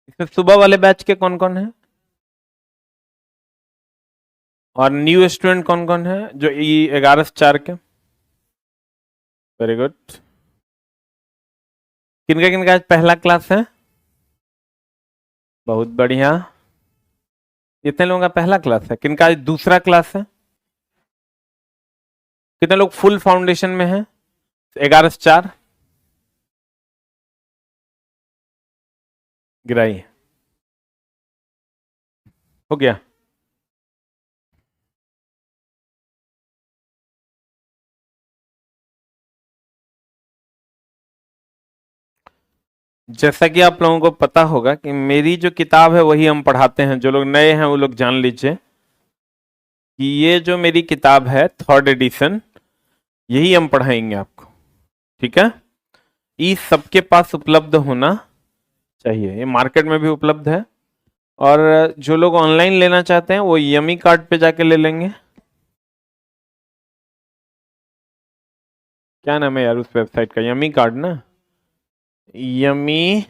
इसमें सुबह वाले बैच के कौन कौन है और न्यू स्टूडेंट कौन कौन है जो 11 से 4 के? Very good. किनका आज पहला क्लास है? बहुत बढ़िया। इतने लोगों का पहला क्लास है। किनका आज दूसरा क्लास है? कितने लोग फुल फाउंडेशन में हैं? 11 से 4 गिराई। हो गया। जैसा कि आप लोगों को पता होगा कि मेरी जो किताब है वही हम पढ़ाते हैं। जो लोग नए हैं वो लोग जान लीजिए कि ये जो मेरी किताब है 3rd एडिशन, यही हम पढ़ाएंगे आपको। ठीक है, ये सबके पास उपलब्ध होना चाहिए। ये मार्केट में भी उपलब्ध है और जो लोग ऑनलाइन लेना चाहते हैं वो यमी कार्ड पे जाके ले लेंगे। क्या नाम है यार उस वेबसाइट का? यमी कार्ड ना, यमी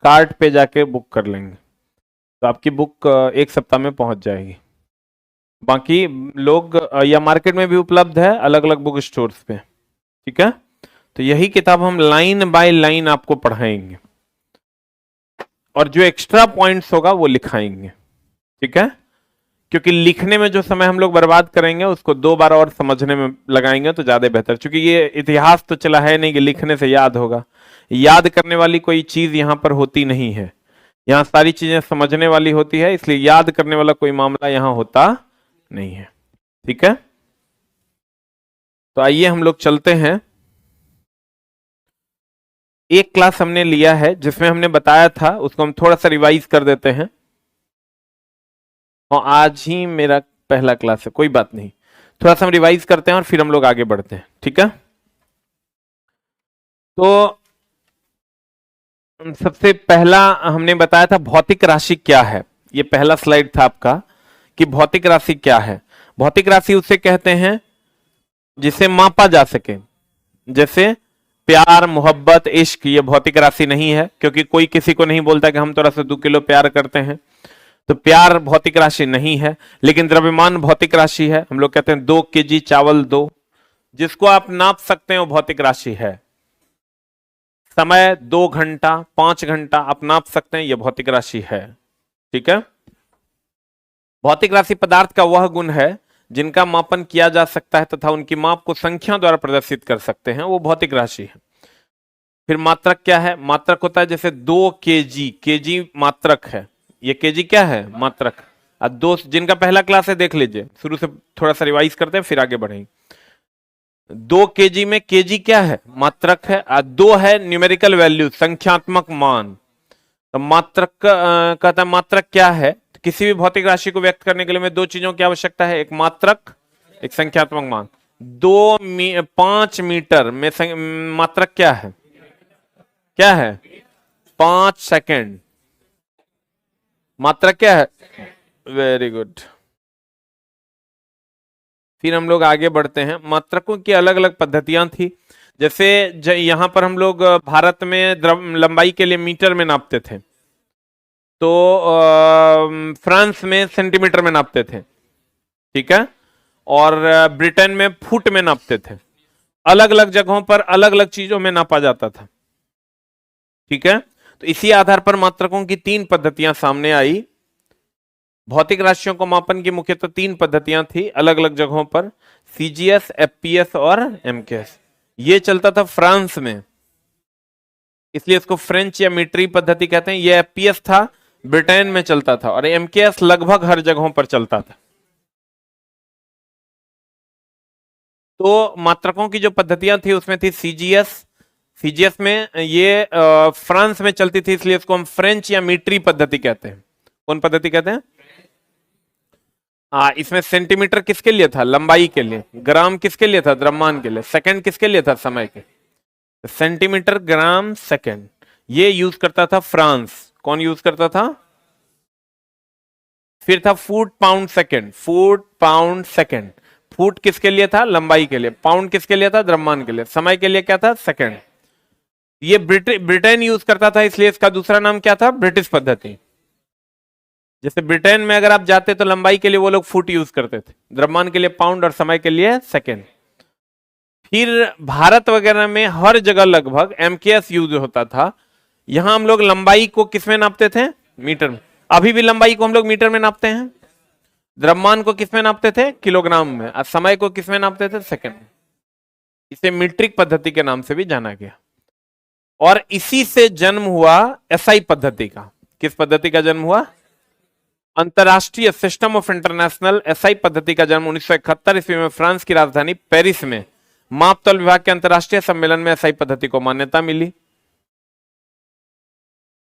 कार्ड पे जाके बुक कर लेंगे तो आपकी बुक 1 सप्ताह में पहुंच जाएगी। बाकी लोग या मार्केट में भी उपलब्ध है अलग अलग बुक स्टोर्स पे। ठीक है, तो यही किताब हम लाइन बाय लाइन आपको पढ़ाएंगे और जो एक्स्ट्रा पॉइंट्स होगा वो लिखाएंगे। ठीक है, क्योंकि लिखने में जो समय हम लोग बर्बाद करेंगे उसको 2 बार और समझने में लगाएंगे तो ज्यादा बेहतर। क्योंकि ये इतिहास तो चला है नहीं कि लिखने से याद होगा। याद करने वाली कोई चीज यहां पर होती नहीं है। यहाँ सारी चीजें समझने वाली होती है, इसलिए याद करने वाला कोई मामला यहां होता नहीं है। ठीक है, तो आइए हम लोग चलते हैं। एक क्लास हमने लिया है जिसमें हमने बताया था, उसको हम थोड़ा सा रिवाइज कर देते हैं। और आज ही मेरा पहला क्लास है, कोई बात नहीं, थोड़ा सा हम रिवाइज करते हैं और फिर हम लोग आगे बढ़ते हैं। ठीक है, तो सबसे पहला हमने बताया था भौतिक राशि क्या है। ये पहला स्लाइड था आपका कि भौतिक राशि क्या है। भौतिक राशि उसे कहते हैं जिसे मापा जा सके। जैसे प्यार, मोहब्बत, इश्क, ये भौतिक राशि नहीं है, क्योंकि कोई किसी को नहीं बोलता कि हम थोड़ा सा 2 किलो प्यार करते हैं। तो प्यार भौतिक राशि नहीं है। लेकिन द्रव्यमान भौतिक राशि है। हम लोग कहते हैं 2 केजी चावल दो, जिसको आप नाप सकते हैं वो भौतिक राशि है। समय 2 घंटा, 5 घंटा आप नाप सकते हैं, यह भौतिक राशि है। ठीक है, भौतिक राशि पदार्थ का वह गुण है जिनका मापन किया जा सकता है तथा उनकी माप को संख्या द्वारा प्रदर्शित कर सकते हैं, वो भौतिक राशि है। फिर मात्रक क्या है? मात्रक होता है जैसे 2 केजी, केजी मात्रक है। ये केजी क्या है? मात्रक। अब दो जिनका पहला क्लास है देख लीजिए, शुरू से थोड़ा सा रिवाइज करते हैं फिर आगे बढ़ेंगे। 2 केजी में केजी क्या है? मात्रक है। 2 है न्यूमेरिकल वैल्यू, संख्यात्मक मान। तो मात्रक कहता है मात्रक क्या है? किसी भी भौतिक राशि को व्यक्त करने के लिए हमें 2 चीजों की आवश्यकता है, एक मात्रक, एक संख्यात्मक मान। 5 मीटर में मात्रक क्या है? क्या है? 5 सेकेंड। मात्रक क्या है? Very good. फिर हम लोग आगे बढ़ते हैं। मात्रकों की अलग अलग पद्धतियां थी। जैसे यहां पर हम लोग भारत में लंबाई के लिए मीटर में नापते थे, तो फ्रांस में सेंटीमीटर में नापते थे। ठीक है, और ब्रिटेन में फुट में नापते थे। अलग अलग जगहों पर अलग अलग चीजों में नापा जाता था। ठीक है, तो इसी आधार पर मात्रकों की 3 पद्धतियां सामने आई। भौतिक राशियों को मापन की मुख्यतः 3 पद्धतियां थी अलग अलग जगहों पर, सीजीएस, एफपीएस और एमकेएस। ये चलता था फ्रांस में, इसलिए इसको फ्रेंच या मीट्री पद्धति कहते हैं। ये एफपीएस था, ब्रिटेन में चलता था, और एमकेएस लगभग हर जगहों पर चलता था। तो मात्रकों की जो पद्धतियां थी उसमें थी सीजीएस। सीजीएस में ये फ्रांस में चलती थी, इसलिए इसको हम फ्रेंच या मीट्री पद्धति कहते हैं। कौन पद्धति कहते हैं? इसमें सेंटीमीटर किसके लिए था? लंबाई के लिए। ग्राम किसके लिए था? द्रव्यमान के लिए। सेकंड किसके लिए था? समय के। सेंटीमीटर, ग्राम, सेकंड, ये यूज करता था फ्रांस। कौन यूज करता था? फिर था foot, pound, second. Foot, pound, second. Foot किसके लिए था? लंबाई के लिए। पाउंड किसके लिए था? द्रव्यमान के लिए। समय के लिए क्या था? सेकंड। ये ब्रिटेन यूज करता था, इसलिए इसका दूसरा नाम क्या था? ब्रिटिश पद्धति। जैसे ब्रिटेन में अगर आप जाते तो लंबाई के लिए वो लोग फुट यूज करते थे, द्रव्यमान के लिए पाउंड और समय के लिए सेकेंड। फिर भारत वगैरह में हर जगह लगभग एमकेएस यूज होता था। यहां हम लोग लंबाई को किस में नापते थे? मीटर में। अभी भी लंबाई को हम लोग मीटर में नापते हैं। द्रव्यमान को किस में नापते थे? किलोग्राम में। और समय को किस में नापते थे? सेकंड में। इसे मीट्रिक पद्धति के नाम से भी जाना गया। और इसी से जन्म हुआ एसआई पद्धति का। किस पद्धति का जन्म हुआ? अंतरराष्ट्रीय सिस्टम ऑफ इंटरनेशनल एसआई पद्धति का जन्म 1971 ईस्वी में फ्रांस की राजधानी पेरिस में मापतौल विभाग के अंतरराष्ट्रीय सम्मेलन में एसआई पद्धति को मान्यता मिली।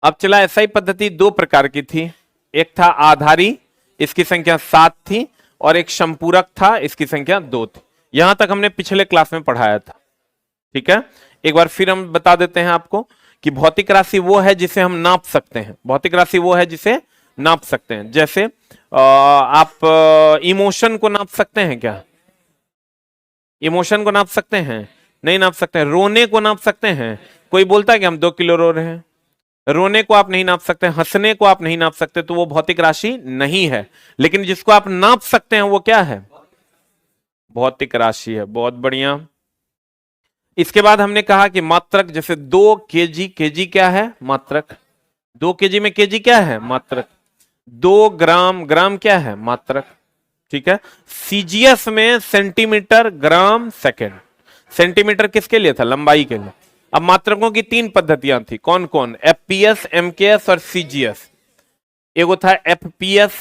अब चला, एसआई पद्धति दो प्रकार की थी। एक था आधारी, इसकी संख्या 7 थी, और एक संपूरक था, इसकी संख्या 2 थी। यहां तक हमने पिछले क्लास में पढ़ाया था। ठीक है, एक बार फिर हम बता देते हैं आपको कि भौतिक राशि वो है जिसे हम नाप सकते हैं। भौतिक राशि वो है जिसे नाप सकते हैं। जैसे आप इमोशन को नाप सकते हैं क्या? इमोशन को नाप सकते हैं? नहीं नाप सकते हैं। रोने को नाप सकते हैं? कोई बोलता है कि हम 2 किलो रो रहे हैं। रोने को आप नहीं नाप सकते, हंसने को आप नहीं नाप सकते, तो वो भौतिक राशि नहीं है। लेकिन जिसको आप नाप सकते हैं वो क्या है? भौतिक राशि है। बहुत बढ़िया। इसके बाद हमने कहा कि मात्रक, जैसे 2 केजी, केजी क्या है? मात्रक। 2 केजी में केजी क्या है? मात्रक। 2 ग्राम, ग्राम क्या है? मात्रक। ठीक है। सीजीएस में सेंटीमीटर, ग्राम, सेकेंड। सेंटीमीटर किसके लिए था? लंबाई के लिए। अब मात्रकों की 3 पद्धतियां थी। कौन कौन? एफपीएस, एमकेएस और सीजीएस। एगो था एफपीएस,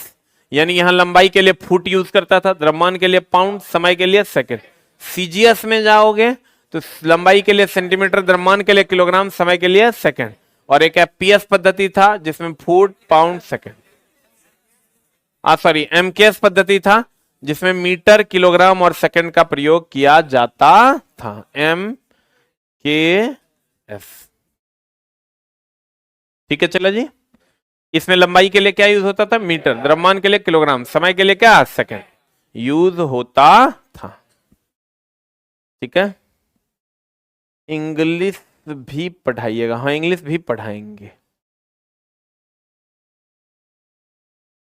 यानी यहां लंबाई के लिए फुट यूज करता था, द्रव्यमान के लिए पाउंड, समय के लिए सेकेंड। सीजीएस में जाओगे तो लंबाई के लिए सेंटीमीटर, द्रव्यमान के लिए किलोग्राम, समय के लिए सेकेंड। और एक एफपीएस पद्धति था जिसमें foot, pound, second, sorry MKS पद्धति था जिसमें मीटर, किलोग्राम और सेकंड का प्रयोग किया जाता था। एम के एस। ठीक है, चलो जी। इसमें लंबाई के लिए क्या यूज होता था? मीटर, द्रव्यमान के लिए किलोग्राम, समय के लिए क्या? सेकंड यूज होता था। ठीक है। इंग्लिश भी पढ़ाइएगा। हाँ, इंग्लिश भी पढ़ाएंगे।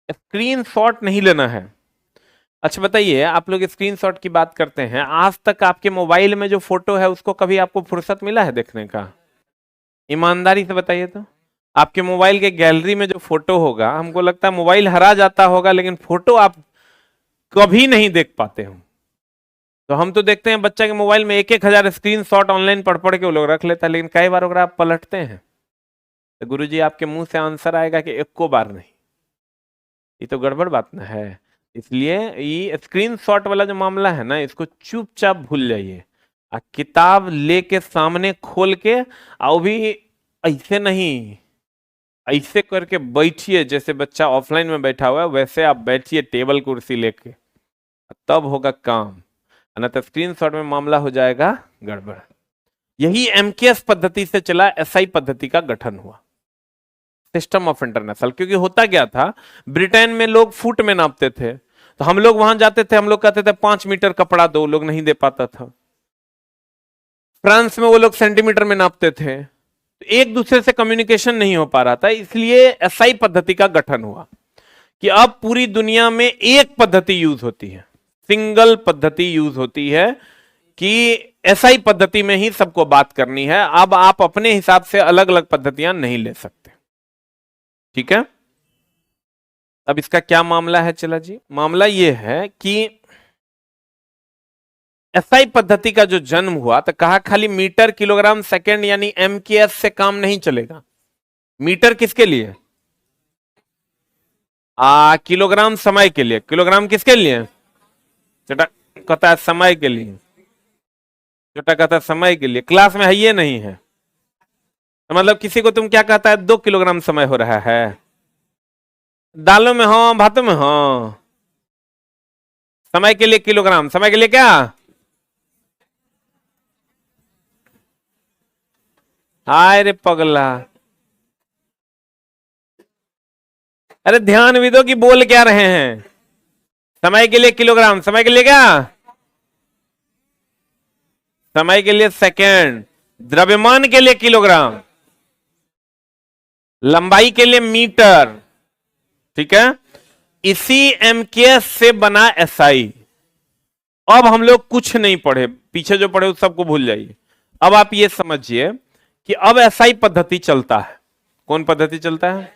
स्क्रीनशॉट नहीं लेना है। अच्छा बताइए, आप लोग स्क्रीनशॉट की बात करते हैं, आज तक आपके मोबाइल में जो फोटो है उसको कभी आपको फुर्सत मिला है देखने का? ईमानदारी से बताइए तो। आपके मोबाइल के गैलरी में जो फोटो होगा, हमको लगता है मोबाइल हरा जाता होगा, लेकिन फोटो आप कभी नहीं देख पाते हो। तो हम तो देखते हैं बच्चा के मोबाइल में 1,000 स्क्रीनशॉट ऑनलाइन पढ़ पढ़ के वो लोग रख लेता है, लेकिन कई बार अगर आप पलटते हैं तो गुरुजी आपके मुंह से आंसर आएगा कि एको बार नहीं। ये तो गड़बड़ बात ना है। इसलिए ये स्क्रीनशॉट वाला जो मामला है ना, इसको चुपचाप भूल जाइए। किताब लेके सामने खोल के, और भी ऐसे नहीं, ऐसे करके बैठिए जैसे बच्चा ऑफलाइन में बैठा हुआ है, वैसे आप बैठिए टेबल कुर्सी लेके, तब होगा काम। ना तो स्क्रीनशॉट में मामला हो जाएगा गड़बड़। यही एमकेएस पद्धति से चला एसआई पद्धति का गठन हुआ, सिस्टम ऑफ इंटरनेशनल। क्योंकि होता क्या था, ब्रिटेन में लोग फुट में नापते थे, तो हम लोग वहां जाते थे, हम लोग कहते थे 5 मीटर कपड़ा दो, लोग नहीं दे पाता था। फ्रांस में वो लोग सेंटीमीटर में नापते थे, तो एक दूसरे से कम्युनिकेशन नहीं हो पा रहा था। इसलिए एसआई पद्धति का गठन हुआ कि अब पूरी दुनिया में एक पद्धति यूज होती है, सिंगल पद्धति यूज होती है कि एसआई पद्धति में ही सबको बात करनी है। अब आप अपने हिसाब से अलग अलग पद्धतियां नहीं ले सकते। ठीक है। अब इसका क्या मामला है? चला जी, मामला यह है कि एसआई पद्धति का जो जन्म हुआ तो कहा खाली मीटर, किलोग्राम, सेकंड यानी एमकेएस से काम नहीं चलेगा। मीटर किसके लिए? किलोग्राम समय के लिए। किलोग्राम किसके लिए? छोटा कहता है समय के लिए, छोटा कहता है समय के लिए। क्लास में है ये नहीं है, तो मतलब किसी को तुम क्या कहता है, 2 किलोग्राम समय हो रहा है। दालों में हो, भातों में हो। समय के लिए किलोग्राम, समय के लिए क्या? हाय रे पगला, अरे ध्यान भी दो कि बोल क्या रहे हैं। समय के लिए किलोग्राम, समय के लिए क्या? समय के लिए सेकंड, द्रव्यमान के लिए किलोग्राम, लंबाई के लिए मीटर, ठीक है। इसी एमकेएस से बना एसआई। अब हम लोग कुछ नहीं पढ़े, पीछे जो पढ़े उस सबको भूल जाइए। अब आप ये समझिए कि अब एसआई पद्धति चलता है। कौन पद्धति चलता है?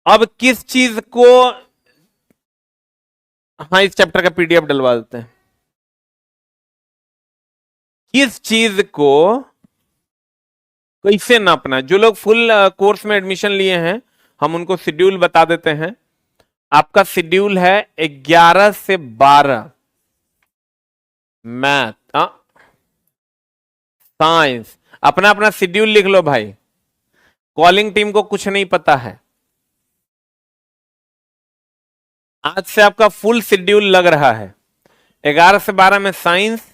अब किस चीज को, हाँ इस चैप्टर का पीडीएफ डलवा देते हैं। किस चीज को कैसे नापना है? जो लोग फुल कोर्स में एडमिशन लिए हैं हम उनको शेड्यूल बता देते हैं। आपका शेड्यूल है 11 से 12 मैथ, साइंस। अपना अपना शेड्यूल लिख लो भाई। कॉलिंग टीम को कुछ नहीं पता है। आज से आपका फुल शेड्यूल लग रहा है। 11 से 12 में साइंस,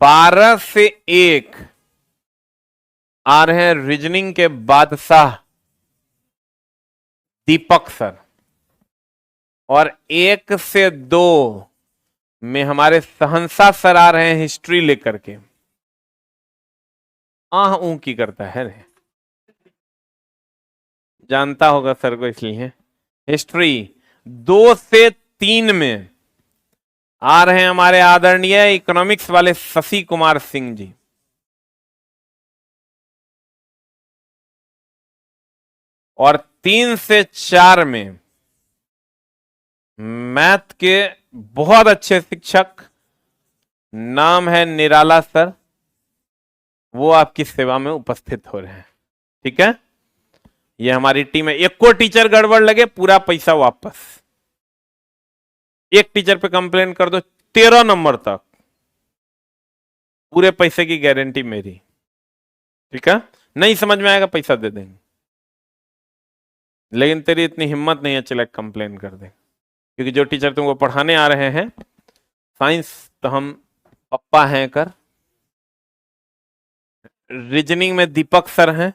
12 से 1 आ रहे हैं रीजनिंग के बादशाह दीपक सर, और 1 से 2 में हमारे सहनसा सर आ रहे हैं हिस्ट्री लेकर के। आह ऊ की करता है रे, जानता होगा सर को इसलिए। हिस्ट्री 2 से 3 में आ रहे हैं हमारे आदरणीय इकोनॉमिक्स वाले शशि कुमार सिंह जी। और 3 से 4 में मैथ के बहुत अच्छे शिक्षक, नाम है निराला सर, वो आपकी सेवा में उपस्थित हो रहे हैं। ठीक है, ये हमारी टीम है। एक को टीचर गड़बड़ लगे पूरा पैसा वापस। एक टीचर पे कंप्लेन कर दो 13 नंबर तक, पूरे पैसे की गारंटी मेरी। ठीक है, नहीं समझ में आएगा पैसा दे देंगे, लेकिन तेरी इतनी हिम्मत नहीं है चले कंप्लेन कर दे। क्योंकि जो टीचर तुमको पढ़ाने आ रहे हैं साइंस, तो हम पप्पा हैं कर, रीजनिंग में दीपक सर हैं,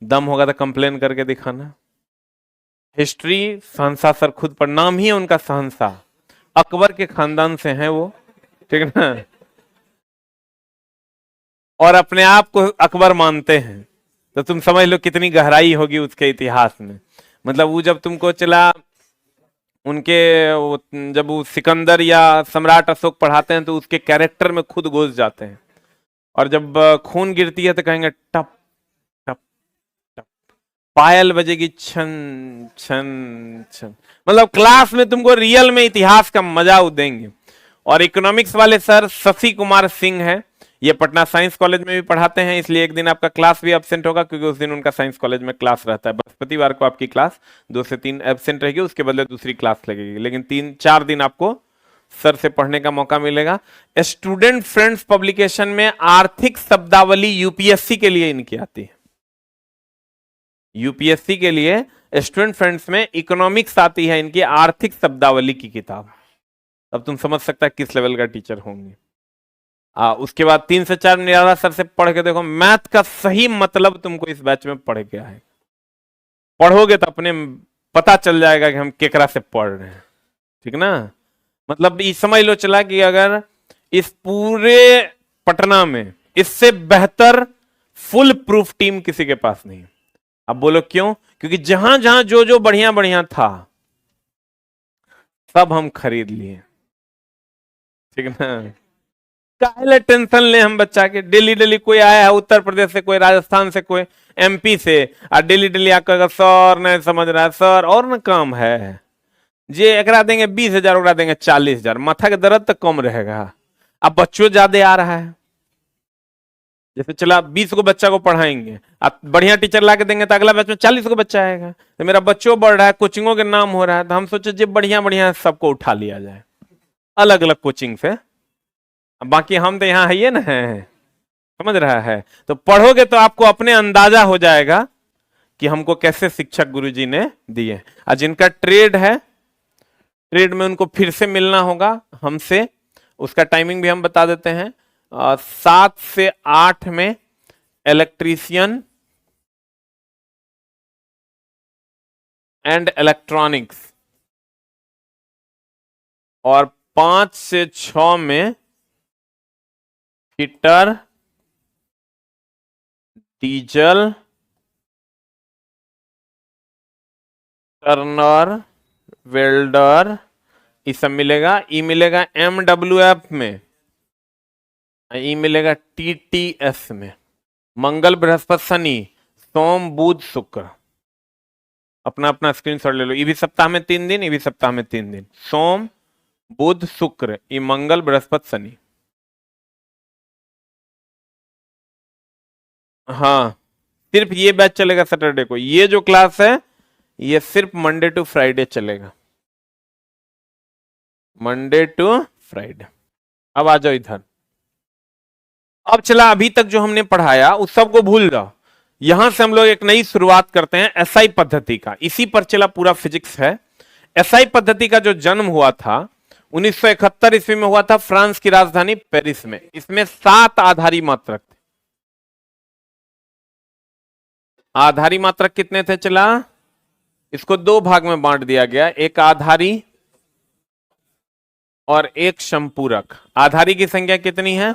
दम होगा तो कंप्लेन करके दिखाना। हिस्ट्री सहनसा सर खुद पर, नाम ही है उनका सहनसा, अकबर के खानदान से हैं वो, ठीक है ना, और अपने आप को अकबर मानते हैं। तो तुम समझ लो कितनी गहराई होगी उसके इतिहास में। मतलब वो जब तुमको चला उनके जब वो सिकंदर या सम्राट अशोक पढ़ाते हैं तो उसके कैरेक्टर में खुद घुस जाते हैं। और जब खून गिरती है तो कहेंगे टप टप टप, पायल बजेगी छन छन छन। मतलब क्लास में तुमको रियल में इतिहास का मजा देंगे। और इकोनॉमिक्स वाले सर शशि कुमार सिंह है, ये पटना साइंस कॉलेज में भी पढ़ाते हैं, इसलिए एक दिन आपका क्लास भी एब्सेंट होगा, क्योंकि उस दिन उनका साइंस कॉलेज में क्लास रहता है। बृहस्पतिवार को आपकी क्लास 2 से 3 एब्सेंट रहेगी, उसके बदले दूसरी क्लास लगेगी, लेकिन 3-4 दिन आपको सर से पढ़ने का मौका मिलेगा। स्टूडेंट फ्रेंड्स पब्लिकेशन में आर्थिक शब्दावली यूपीएससी के लिए इनकी आती है। यूपीएससी के लिए स्टूडेंट फ्रेंड्स में इकोनॉमिक्स आती है इनकी, आर्थिक शब्दावली की किताब। अब तुम समझ सकता है किस लेवल का टीचर होंगे। उसके बाद 3 से 4 निराला सर से पढ़ के देखो, मैथ का सही मतलब तुमको इस बैच में पढ़ के आए। पढ़ोगे तो अपने पता चल जाएगा कि हम केकरा से पढ़ रहे हैं। ठीक ना, मतलब ये समझ लो चला कि अगर इस पूरे पटना में इससे बेहतर फुल प्रूफ टीम किसी के पास नहीं। अब बोलो क्यों? क्योंकि जहां जहां जो जो बढ़िया बढ़िया था सब हम खरीद लिए। ठीक ना, काहे टेंशन ले हम बच्चा के। डेली डेली कोई आया है उत्तर प्रदेश से, कोई राजस्थान से, कोई एमपी से, और डेली डेली आकर सर नहीं समझ रहा है सर, और ना काम है जे एकरा देंगे 20,000 ओकरा देंगे 40,000, माथा के दर्द तक कम रहेगा। अब बच्चों ज्यादा आ रहा है, जैसे चला 20 को बच्चा को पढ़ाएंगे, अब बढ़िया टीचर ला के देंगे तो अगला बैच में 40 को बच्चा आएगा। तो मेरा बच्चों बढ़ रहा है, कोचिंगों के नाम हो रहा है, तो हम सोचे जो बढ़िया बढ़िया सबको उठा लिया जाए अलग अलग कोचिंग से। बाकी हम तो यहाँ है ये ना है, समझ रहा है। तो पढ़ोगे तो आपको अपने अंदाजा हो जाएगा कि हमको कैसे शिक्षक गुरुजी ने दिए। और जिनका ट्रेड है, ट्रेड में उनको फिर से मिलना होगा हमसे, उसका टाइमिंग भी हम बता देते हैं। 7 से 8 में इलेक्ट्रीशियन एंड इलेक्ट्रॉनिक्स, और 5 से 6 में फिटर डीजल, टर्नर, वेल्डर, ये सब मिलेगा। ई मिलेगा MWF में, ई मिलेगा TTS में। मंगल, बृहस्पति, शनि, सोम, बुध, शुक्र। अपना अपना स्क्रीनशॉट ले लो। ये भी सप्ताह में 3 दिन, ये भी सप्ताह में 3 दिन। सोम, बुध, शुक्र, ये मंगल, बृहस्पति, शनि। हाँ, सिर्फ ये बैच चलेगा सैटरडे को। ये जो क्लास है ये सिर्फ मंडे टू फ्राइडे चलेगा, मंडे टू फ्राइडे। अब आ जाओ इधर। अब चला, अभी तक जो हमने पढ़ाया उस सब को भूल जाओ। यहां से हम लोग एक नई शुरुआत करते हैं एसआई पद्धति का। इसी पर चला पूरा फिजिक्स है। एसआई पद्धति का जो जन्म हुआ था 1971 ईस्वी में हुआ था, फ्रांस की राजधानी पेरिस में। इसमें 7 आधारी मात्रक थे। आधारी मात्रक कितने थे चला? इसको 2 भाग में बांट दिया गया, एक आधारी और एक संपूरक। आधारी की संख्या कितनी है?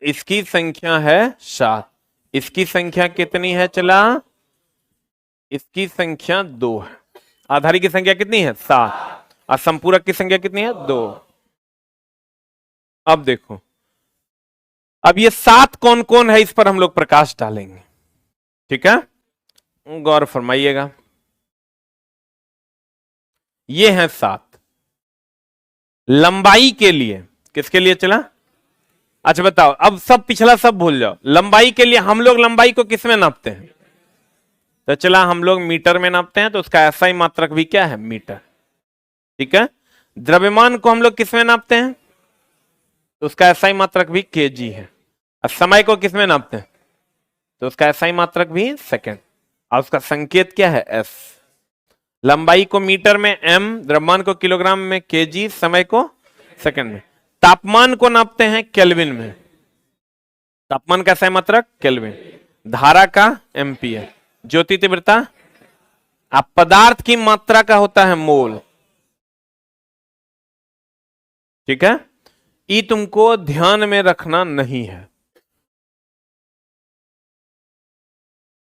इसकी संख्या है 7। इसकी संख्या कितनी है चला? इसकी संख्या 2 है। आधारी की संख्या कितनी है? 7। और संपूरक की संख्या कितनी है? 2। अब देखो, अब ये 7 कौन कौन है इस पर हम लोग प्रकाश डालेंगे, ठीक है? गौर फरमाइएगा। ये हैं 7। लंबाई के लिए, किसके लिए चला? अच्छा बताओ, अब सब पिछला सब भूल जाओ। लंबाई के लिए हम लोग लंबाई को किस में नापते हैं? तो चला हम लोग मीटर में नापते हैं, तो उसका एसआई मात्रक भी क्या है? मीटर, ठीक है? द्रव्यमान को हम लोग किस में नापते हैं? तो उसका एसआई मात्रक भी केजी है। और समय को किस में नापते हैं? तो उसका एसआई मात्रक भी सेकंड, और उसका संकेत क्या है? एस। लंबाई को मीटर में एम, द्रव्यमान को किलोग्राम में केजी, समय को सेकंड में। तापमान को नापते हैं केल्विन में। तापमान का एसआई मात्रक केल्विन। धारा का एम्पियर। ज्योति तीव्रता, अब पदार्थ की मात्रा का होता है मोल, ठीक है? ये तुमको ध्यान में रखना नहीं है,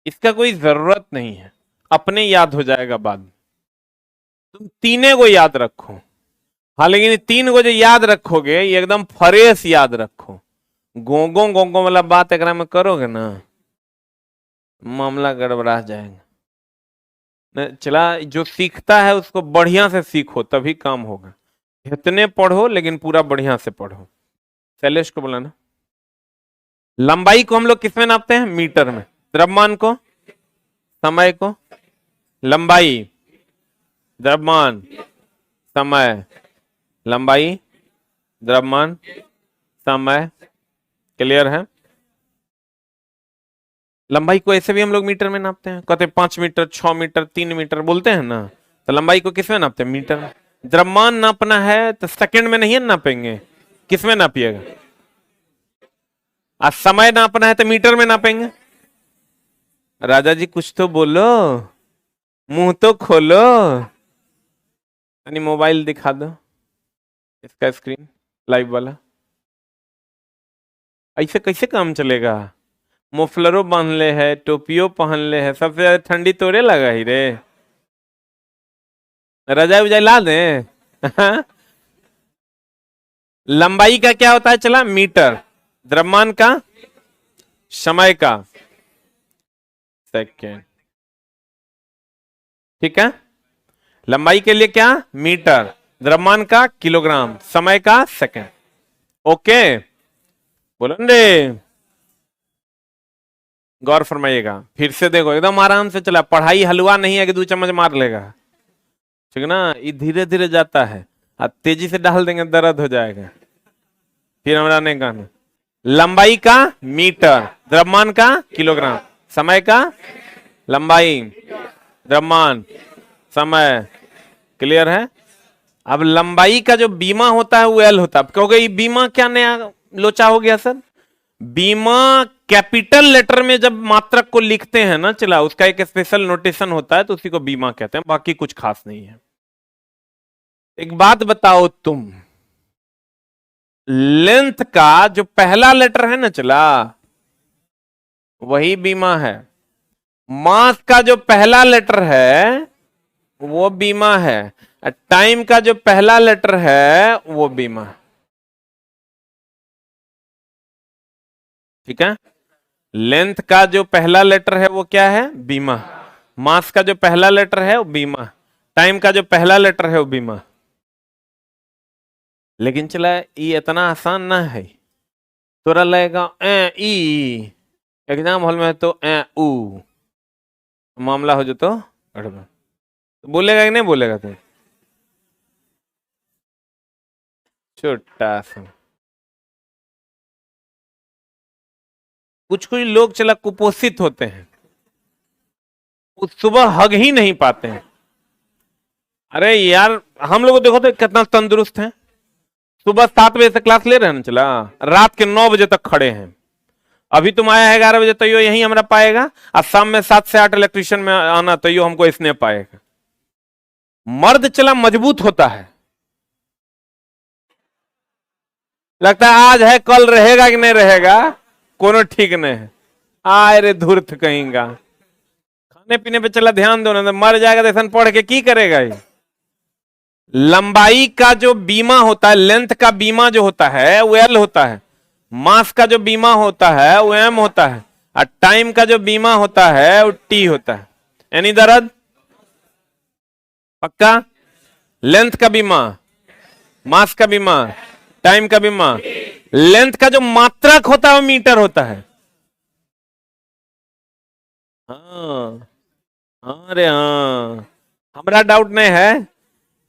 इसका कोई जरूरत नहीं है, अपने याद हो जाएगा बाद में। तुम तीनों को याद रखो। हाँ, लेकिन ये 3 को जो याद रखोगे ये एकदम फ्रेश याद रखो। गोंगो गोंगो वाला बात अगर में करोगे ना, मामला गड़बड़ा जाएगा। चला, जो सीखता है उसको बढ़िया से सीखो, तभी काम होगा। इतने पढ़ो लेकिन पूरा बढ़िया से पढ़ो। शैलेश को बुलाना। लंबाई को हम लोग किस में नापते हैं? मीटर में। द्रव्यमान को, समय को, लंबाई, द्रव्यमान, समय, लंबाई, द्रव्यमान, समय। क्लियर है? लंबाई को ऐसे भी हम लोग मीटर में नापते हैं, कहते हैं 5 मीटर, 6 मीटर, 3 मीटर बोलते हैं ना। तो लंबाई को किस में नापते हैं? मीटर में। द्रव्यमान नापना है तो सेकंड में नहीं नापेंगे, किस में नापिएगा? आज समय नापना है तो मीटर में नापेंगे। राजा जी कुछ तो बोलो, मुंह तो खोलो। यानी मोबाइल दिखा दो, इसका स्क्रीन लाइव वाला। ऐसे कैसे काम चलेगा? मुफलरो बांध ले है, टोपियो पहन ले है, सबसे ज्यादा ठंडी तोरे लगा ही रे। रजाई उजाई ला दे। लंबाई का क्या होता है चला? मीटर। द्रव्यमान का, समय का सेकेंड, ठीक है? लंबाई के लिए क्या? मीटर। द्रव्यमान का किलोग्राम, समय का सेकेंड। ओके, बोलो रे। गौर फरमाइएगा, फिर से देखो, एकदम आराम से चला। पढ़ाई हलवा नहीं है कि 2 चम्मच मार लेगा, ठीक है ना? ये धीरे धीरे जाता है, अब तेजी से डाल देंगे दर्द हो जाएगा। फिर हमारा नहीं कहना। लंबाई का मीटर, द्रव्यमान का किलोग्राम, समय का लंबाई, द्रव्यमान, समय। क्लियर है? अब लंबाई का जो बीमा होता है वो एल होता है। क्योंकि ये बीमा क्या नया लोचा हो गया सर? बीमा कैपिटल लेटर में जब मात्रक को लिखते हैं ना चला, उसका एक स्पेशल नोटेशन होता है, तो उसी को बीमा कहते हैं, बाकी कुछ खास नहीं है। एक बात बताओ, तुम लेंथ का जो पहला लेटर है ना चला, वही बीमा है। मास का जो पहला लेटर है वो बीमा है। टाइम का जो पहला लेटर है वो बीमा है। ठीक है। लेंथ का जो पहला लेटर है वो क्या है? बीमा। मास का जो पहला लेटर है वो बीमा। टाइम का जो पहला लेटर है वो बीमा। लेकिन चला ये इतना आसान ना है। तोरा लगेगा ए ई, एग्जाम हॉल में तो ए ऊ मामला हो जो तो बोलेगा कि नहीं बोलेगा तू? छोटा सा कुछ कुछ लोग चला कुपोषित होते हैं, वो सुबह हग ही नहीं पाते हैं। अरे यार हम लोग देखो तो कितना तंदुरुस्त हैं। सुबह 7 बजे से क्लास ले रहे हैं ना चला, रात के 9 बजे तक खड़े हैं। अभी तुम आया है 11 बजे तो यो यही हमारा पाएगा, और शाम में 7 से 8 इलेक्ट्रिशियन में आना तो यो हमको इसने पाएगा। मर्द चला मजबूत होता है, लगता है आज है कल रहेगा कि नहीं रहेगा कोनो ठीक नहीं है। आए रे धूर्त कहेंगा। खाने पीने पे चला ध्यान दो ना, मर जाएगा तो पढ़ के की करेगा ये। लंबाई का जो बीमा होता है, लेंथ का बीमा जो होता है वो एल होता है। मास का जो बीमा होता है वो एम होता है। और टाइम का जो बीमा होता है वो टी होता है। यानी दर्द पक्का। लेंथ का बीमा, मास का बीमा, टाइम का बीमा। लेंथ का जो मात्रक होता है वो मीटर होता है। हाँ अरे हाँ, हमारा डाउट नहीं है।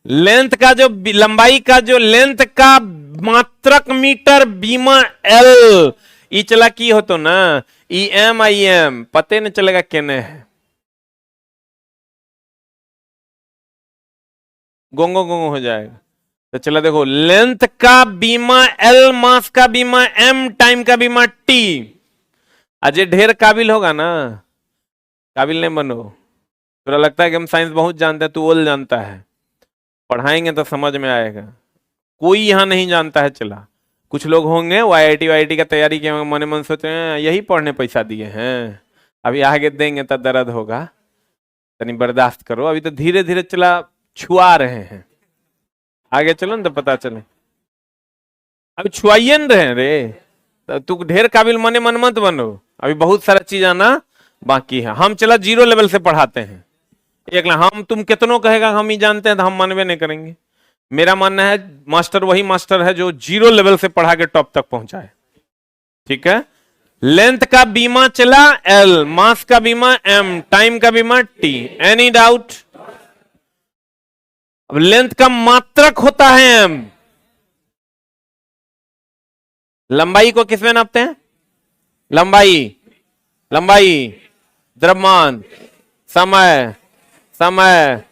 लेंथ का जो लंबाई का जो लेंथ का मात्रक मीटर बीमा एल, ई चला की हो तो ना ई एम आई एम पते नहीं चलेगा केने है। गोंगो गोंगो हो जाएगा। तो चला देखो, लेंथ का बीमा एल, मास का बीमा एम, टाइम का बीमा टी। अजय ढेर काबिल होगा ना, काबिल नहीं बनो। तो लगता है कि हम साइंस बहुत जानते हैं, तू ओल जानता है। पढ़ाएंगे तो समझ में आएगा। कोई यहां नहीं जानता है चला। कुछ लोग होंगे वो आईआईटी वाईआईटी का तैयारी किए मन मन सोचे हैं यही पढ़ने पैसा दिए हैं, अभी आगे देंगे तो दर्द होगा, तनी बर्दाश्त करो। अभी तो धीरे धीरे चला छुआ रहे हैं, आगे चलो ना तो पता चले। अभी छुआइए न रहे रे, तो तू ढेर काबिल मने मन मत बनो। अभी बहुत सारा चीज आना बाकी है। हम चला 0 लेवल से पढ़ाते हैं। एक हम तुम कितनों कहेगा हम ही जानते हैं तो हम मानवे नहीं करेंगे। मेरा मानना है मास्टर वही मास्टर है जो 0 लेवल से पढ़ा के टॉप तक पहुंचाए। ठीक है। लेंथ का बीमा चला एल, मास का बीमा एम, टाइम का बीमा टी। Any doubt? अब लेंथ का मात्रक होता है एम। लंबाई को किसमें नापते हैं? लंबाई, लंबाई, द्रव्यमान, समय, समय।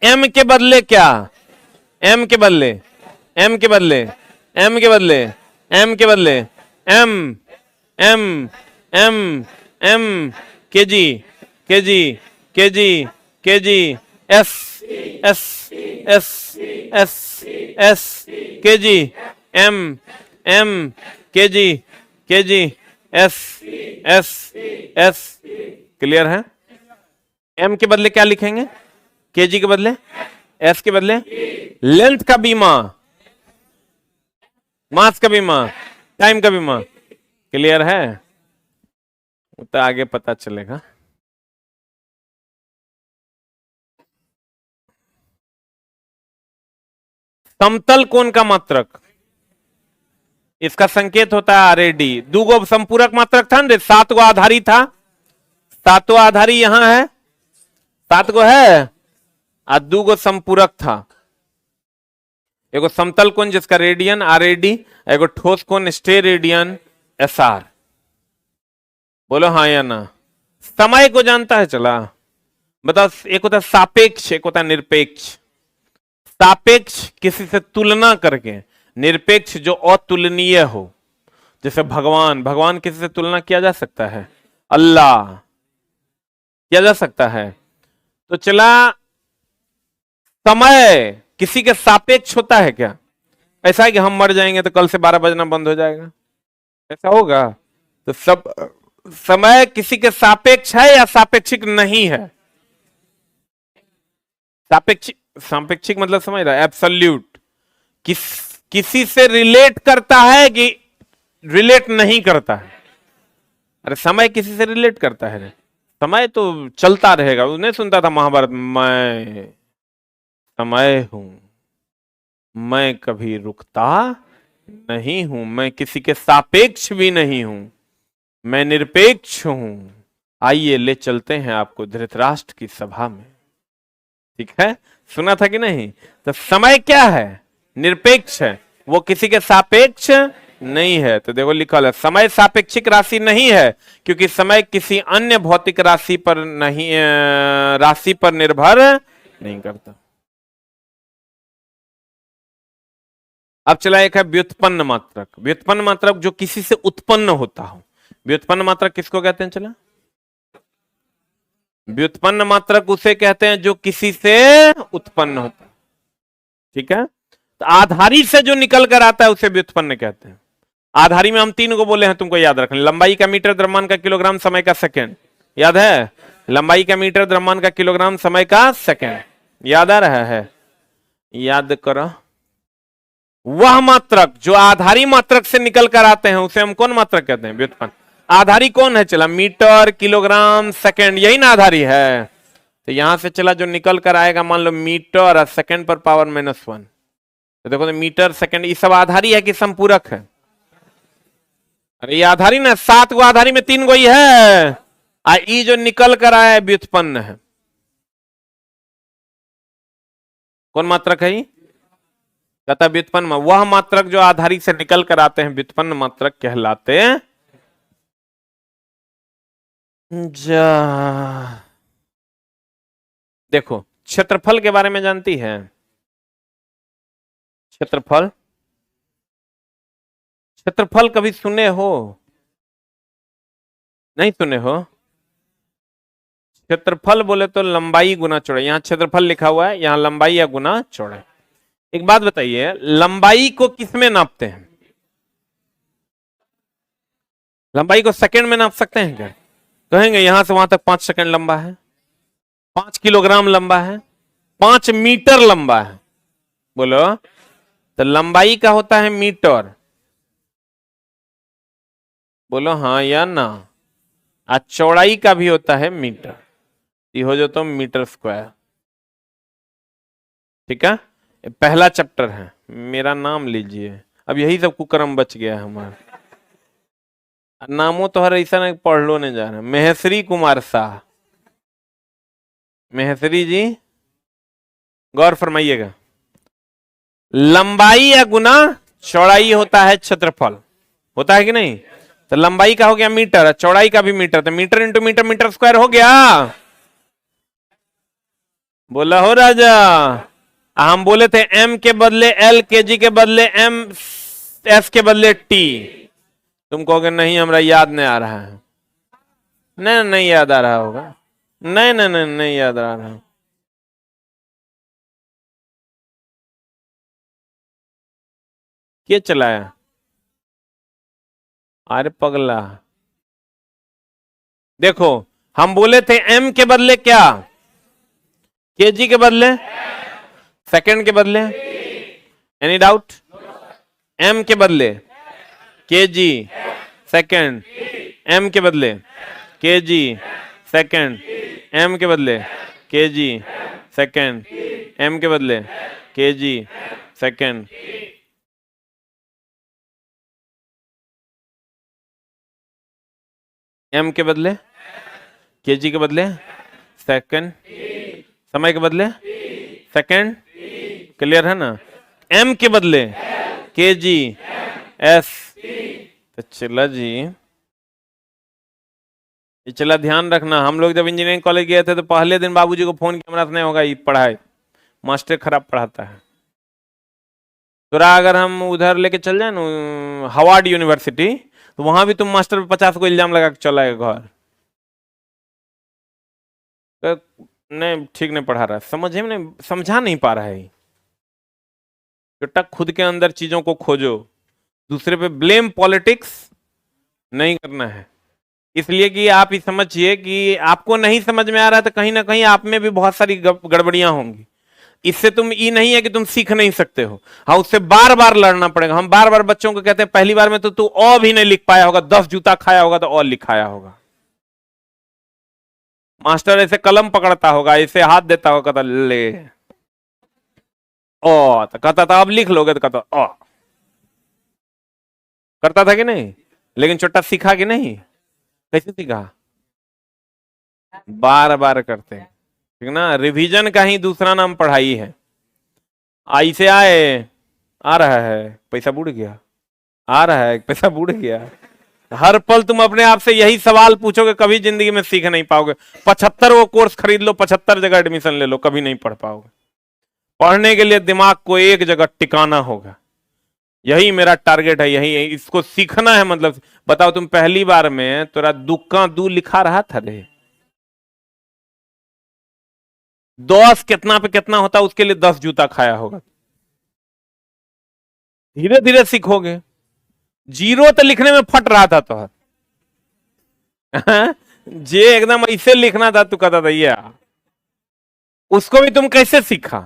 एम के बदले क्या? एम के बदले, एम के बदले, एम के बदले, एम के बदले m, m, m, m, kg, kg, kg, kg, s, s, s, s, s, kg, m, m, kg, kg, s, s, s. Clear है? एम के बदले क्या लिखेंगे? केजी के बदले, एस के बदले लेंथ का बीमा, मास का बीमा, टाइम का बीमा। क्लियर है? तो आगे पता चलेगा। समतल कोण का मात्रक, इसका संकेत होता है आरएडी। दूगो संपूरक मात्रक था ना, 7 गो आधारी था। 7वां आधारी यहां है, 7 गो है, और 2 गो संपूरक था। एगो समतल कोण जिसका रेडियन आरएडी, एगो ठोस कोण स्टेरेडियन एसआर। बोलो हाँ या ना? समय को जानता है चला? बताओ, एक होता है सापेक्ष, एक होता है निरपेक्ष। सापेक्ष किसी से तुलना करके, निरपेक्ष जो अतुलनीय हो। जैसे भगवान, भगवान किसी से तुलना किया जा सकता है? अल्लाह किया जा सकता है। तो चला समय किसी के सापेक्ष होता है क्या? ऐसा है कि हम मर जाएंगे तो कल से 12 बजना बंद हो जाएगा, ऐसा होगा? तो सब समय किसी के सापेक्ष है या सापेक्षिक नहीं है? सापेक्षिक, सापेक्षिक मतलब समझ रहा है, एब्सोल्यूट। किसी से रिलेट करता है कि रिलेट नहीं करता है? अरे समय किसी से रिलेट करता है रे। समय तो चलता रहेगा। उन्हें सुनता था महाभारत, मैं समय हूं, मैं कभी रुकता नहीं हूं, मैं किसी के सापेक्ष भी नहीं हूं, मैं निरपेक्ष हूं। आइए ले चलते हैं आपको धृतराष्ट्र की सभा में। ठीक है, सुना था कि नहीं? तो समय क्या है? निरपेक्ष है, वो किसी के सापेक्ष नहीं है। तो देखो लिखा है समय सापेक्षिक राशि नहीं है, क्योंकि समय किसी अन्य भौतिक राशि पर नहीं, राशि पर निर्भर नहीं करता। अब चला एक है व्युत्पन्न मात्रक। व्युत्पन्न मात्रक जो किसी से उत्पन्न होता हो। व्युत्पन्न मात्रक किसको कहते हैं? चला, व्युत्पन्न मात्रक उसे कहते हैं जो किसी से उत्पन्न होता है। ठीक है, तो आधारी से जो निकल कर आता है उसे व्युत्पन्न कहते हैं। आधारी में हम तीन को बोले हैं, तुमको याद रखना। लंबाई का मीटर, द्रव्यमान का किलोग्राम, समय का सेकंड। याद है? लंबाई का मीटर, द्रव्यमान का किलोग्राम, समय का सेकंड। याद आ रहा है? याद करो। वह मात्रक जो आधारी मात्रक से निकल कर आते हैं उसे हम कौन मात्रक कहते हैं? व्युत्पन्न। आधारी कौन है? चला मीटर, किलोग्राम, सेकंड, यही ना आधारी है। तो यहां से चला जो निकल कर आएगा, मान लो मीटर और सेकंड पर पावर -1। तो देखो तो मीटर, सेकंड, ये सब आधारी है कि संपूरक है? अरे ये आधारी ना, 7 गो आधारी में 3 गो ही है। ई जो निकल कर आया है व्युत्पन्न है। कौन मात्रक है? कहता व्युत्पन्न, वह मात्रक जो आधारी से निकल कर आते हैं व्युत्पन्न मात्रक कहलाते हैं। देखो क्षेत्रफल के बारे में जानती है? क्षेत्रफल, क्षेत्रफल कभी सुने हो? नहीं सुने हो? क्षेत्रफल बोले तो लंबाई गुना चौड़ाई। यहां क्षेत्रफल लिखा हुआ है, यहां लंबाई या गुना चौड़ाई। एक बात बताइए, लंबाई को किसमें नापते हैं? लंबाई को सेकंड में नाप सकते हैं क्या? कहेंगे यहां से वहां तक 5 सेकंड लंबा है, 5 किलोग्राम लंबा है, 5 मीटर लंबा है। बोलो, तो लंबाई का होता है मीटर। बोलो हाँ या ना? आज चौड़ाई का भी होता है मीटर। ये हो जो तो मीटर स्क्वायर। ठीक है, ये पहला चैप्टर है, मेरा नाम लीजिए। अब यही सब कुकर्म बच गया है हमारा। नामों तो हर ऐसा नहीं पढ़ लो नहीं जा रहा। महेश्वरी कुमार शाह, महेश्वरी जी गौर फरमाइएगा। लंबाई या गुना चौड़ाई होता है क्षेत्रफल, होता है कि नहीं? तो लंबाई का हो गया मीटर, चौड़ाई का भी मीटर, तो metre into metre, metre square हो गया। बोला हो राजा। हम बोले थे एम के बदले एल, केजी के बदले एम, एस के बदले टी। तुम कहोगे नहीं हमरा याद नहीं आ रहा है। नहीं नहीं याद आ रहा होगा। नहीं नहीं नहीं नहीं याद आ रहा। क्या चलाया? अरे पगला, देखो हम बोले थे एम के बदले क्या? केजी के बदले, सेकंड के बदले, एनी डाउट? एम के बदले केजी, सेकंड, एम के बदले केजी, सेकंड, एम के बदले केजी, सेकंड, एम के बदले केजी, सेकंड। एम के बदले केजी के बदले सेकंड, समय के बदले सेकंड, क्लियर है ना? एम के बदले केजी, एस। तो चला जी, ये चला ध्यान रखना। हम लोग जब इंजीनियरिंग कॉलेज गए थे तो पहले दिन बाबूजी को फोन किया, हमारा नहीं होगा ये पढ़ाई, मास्टर खराब पढ़ाता है। तोरा अगर हम उधर लेके चल जाए ना हार्वर्ड यूनिवर्सिटी, तो वहां भी तुम मास्टर पे 50 को इल्जाम लगा के चला है घर। तो नहीं ठीक नहीं पढ़ा रहा है, समझे नहीं, समझा नहीं पा रहा है। बेटा खुद के अंदर चीजों को खोजो, दूसरे पे ब्लेम पॉलिटिक्स नहीं करना है। इसलिए कि आप ही समझिए कि आपको नहीं समझ में आ रहा है तो कहीं ना कहीं आप में भी बहुत सारी गड़बड़ियां होंगी। इससे तुम ये नहीं है कि तुम सीख नहीं सकते हो, हाँ उससे बार बार लड़ना पड़ेगा। हम बार बार बच्चों को कहते हैं पहली बार में तो तू अ भी नहीं लिख पाया होगा, 10 जूता खाया होगा तो अ लिखाया होगा। मास्टर ऐसे कलम पकड़ता होगा, ऐसे हाथ देता होगा, कहता ले ओ, तो कहता था अब लिख लोगे, तो कहता ओ। करता था कि नहीं? लेकिन छोटा सीखा कि नहीं? कैसे सीखा? बार बार करते हैं, ठीक ना। रिवीजन का ही दूसरा नाम पढ़ाई है। आई से आए, आ रहा है पैसा बुड़ गया, आ रहा है पैसा बुड़ गया। हर पल तुम अपने आप से यही सवाल पूछोगे, कभी जिंदगी में सीख नहीं पाओगे। 75 वो कोर्स खरीद लो, 75 जगह एडमिशन ले लो, कभी नहीं पढ़ पाओगे। पढ़ने के लिए दिमाग को एक जगह टिकाना होगा, यही मेरा टारगेट है, यही है, इसको सीखना है। मतलब बताओ तुम पहली बार में तेरा दुक्का दू लिखा रहा था रे, 10 कितना पे कितना होता उसके लिए 10 जूता खाया होगा। धीरे धीरे सीखोगे। जीरो तो लिखने में फट रहा था तो जे एकदम ऐसे लिखना था, तू कहता था ये, उसको भी तुम कैसे सीखा?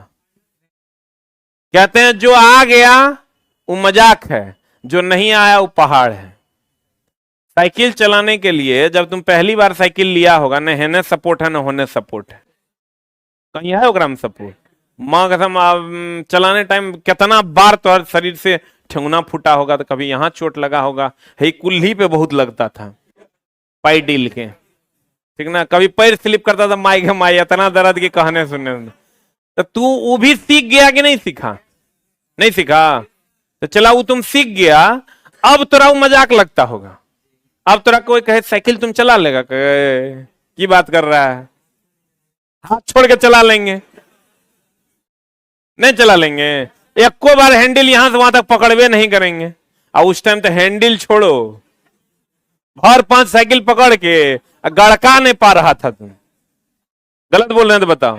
कहते हैं जो आ गया वो मजाक है, जो नहीं आया वो पहाड़ है। साइकिल चलाने के लिए जब तुम पहली बार साइकिल लिया होगा, न हेने सपोर्ट है न होने सपोर्ट है, कहीं है ओकरा में सपोर्ट? माँ कसम चलाने टाइम कितना बार तो हर शरीर से ठेंगुना फूटा होगा, तो कभी यहां चोट लगा होगा, है कुल्ही पे बहुत लगता था पाई डील के, ठीक ना। कभी पैर स्लिप करता था, माई के माई इतना दर्द की कहने सुनने में। तो तू वो भी सीख गया कि नहीं सीखा? नहीं सीखा, तो चला वो तुम सीख गया। अब तोरा वो मजाक लगता होगा। अब तोरा कोई कहे साइकिल तुम चला लेगा, की बात कर रहा है, हाथ छोड़ के चला लेंगे, नहीं चला लेंगे। एक को बार हैंडल यहां से वहां तक पकड़वे नहीं करेंगे। और उस टाइम तो हैंडल छोड़ो, भर 5 साइकिल पकड़ के गड़का नहीं पा रहा था तुम। गलत बोल रहे हैं तो बताओ।